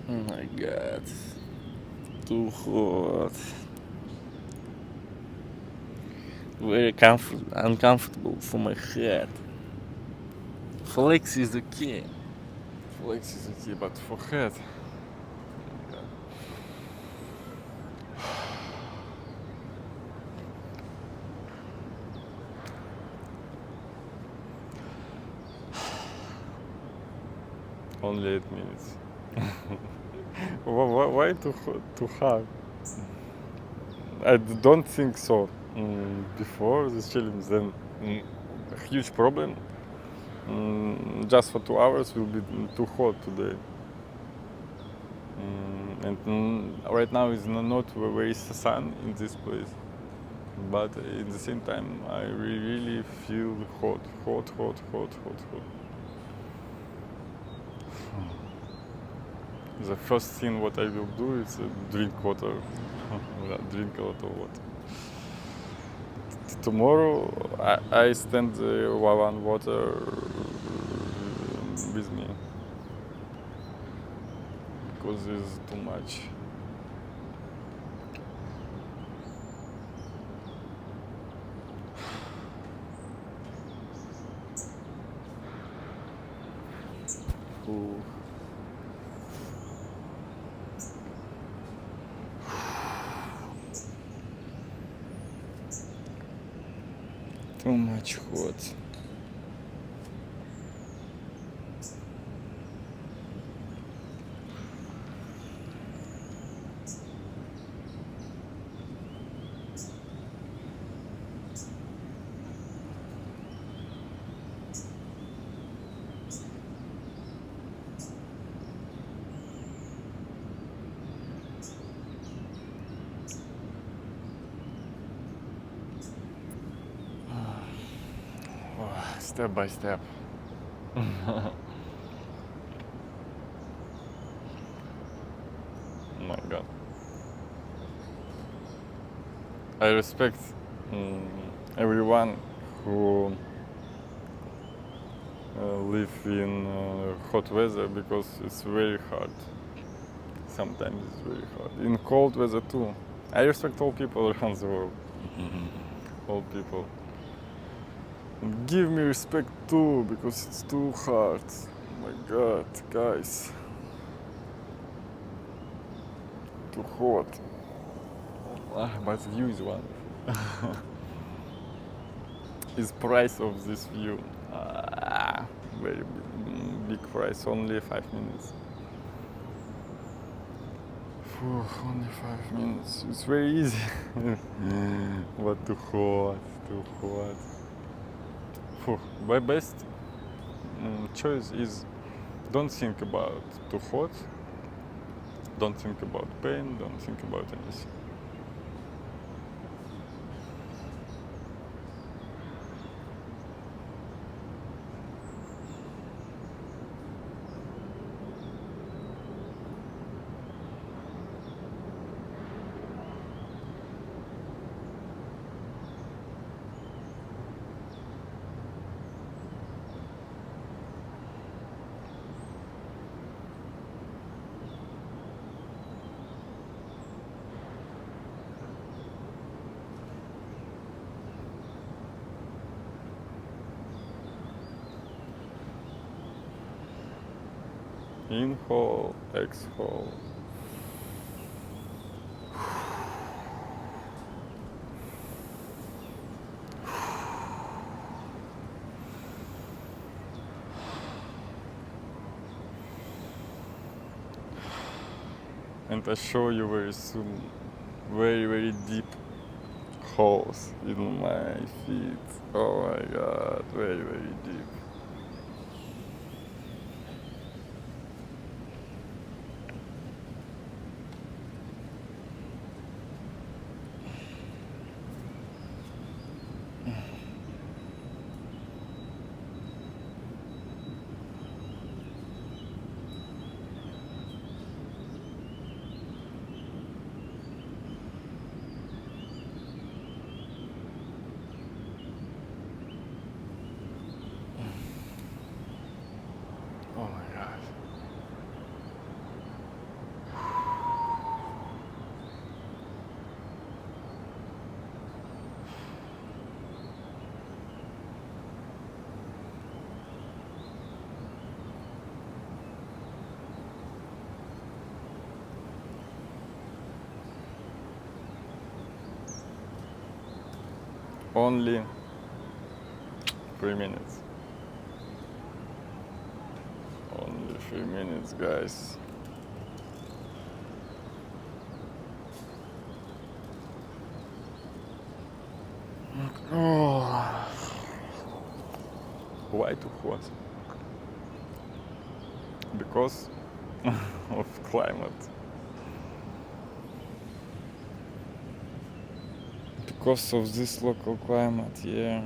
Oh my god. Too hot. Very uncomfortable for my head. Flex is the key. Flex is okay, but for head. Only 8 minutes. Why too hard? I don't think so. Before this challenge, then a huge problem. Just for 2 hours will be too hot today. And right now is not very sun in this place. But at the same time, I really feel hot. The first thing what I will do is drink water. Drink a lot of water. Tomorrow I stand one water with me because it's too much. Ooh. Too much hot. Step by step. Oh my god. I respect everyone who live in hot weather because it's very hard. Sometimes it's very hard. In cold weather too. I respect all people around the world. All people. And give me respect too because it's too hard. Oh my god, guys. Too hot. But view is one. Is price of this view. Very big price, only 5 minutes. Only 5 minutes. It's very easy. But too hot, too hot. My best choice is don't think about too hot. Don't think about pain. Don't think about anything. Inhale, exhale. And I show you very soon very, very deep holes in my feet. Oh my god, very, very deep. Oh my god. Only 3 minutes. Only 3 minutes, guys. Oh. Why too hot? Because of climate. Because of this local climate, yeah.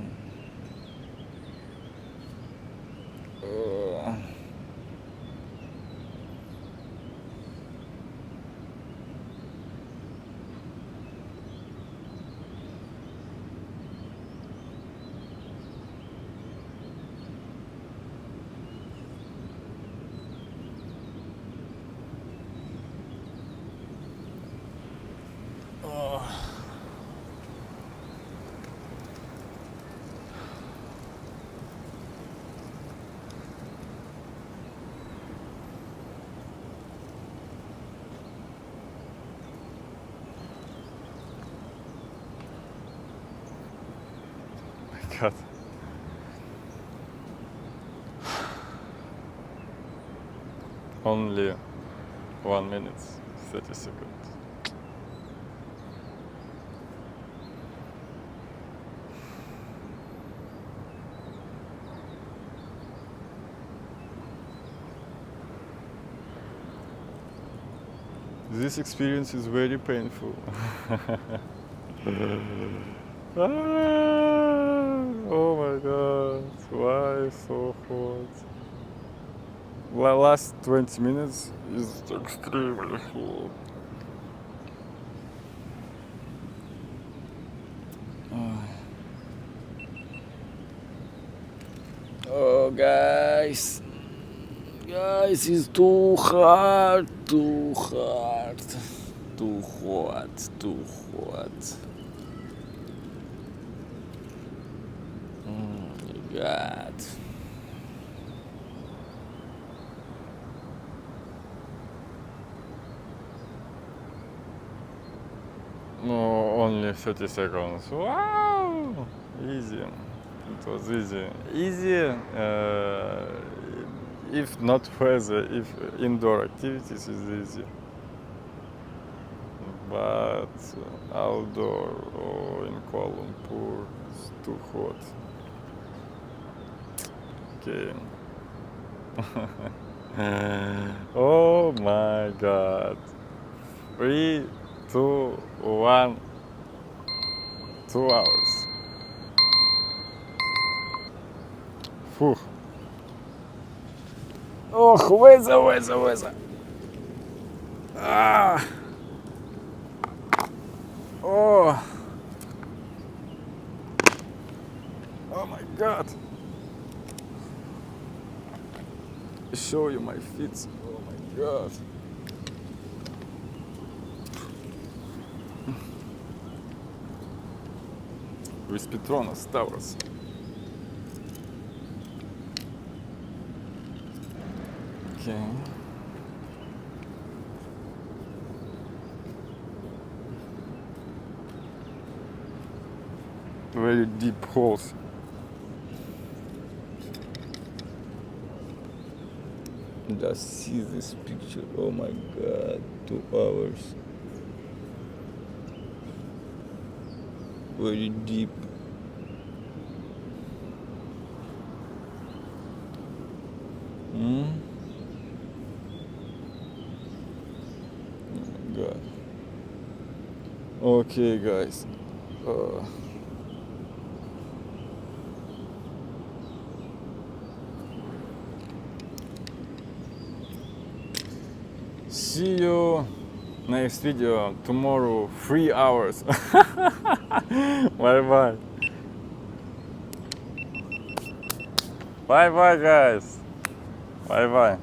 God. Only 1 minute, 30 seconds. This experience is very painful. Oh my god, why? last 20 minutes is extremely hot. Oh, guys, it's too hard, too hard, too hot, too hot. God. No, only 30 seconds. Wow! Easy. It was easy. Easy if not weather, if indoor activities is easy. But outdoor or in Kuala Lumpur it's too hot. Okay. Oh my god. 3, 2, 1. 2 hours. Фух. Ох, weather. Ah. Oh. Oh my god. Show you my feet. Oh my god. With Petronas Towers. Okay. Very deep holes. Just see this picture. Oh my god, 2 hours. Very deep. Oh my god. Okay, guys. See you next video tomorrow, 3 hours. Bye bye. Bye bye, guys. Bye bye.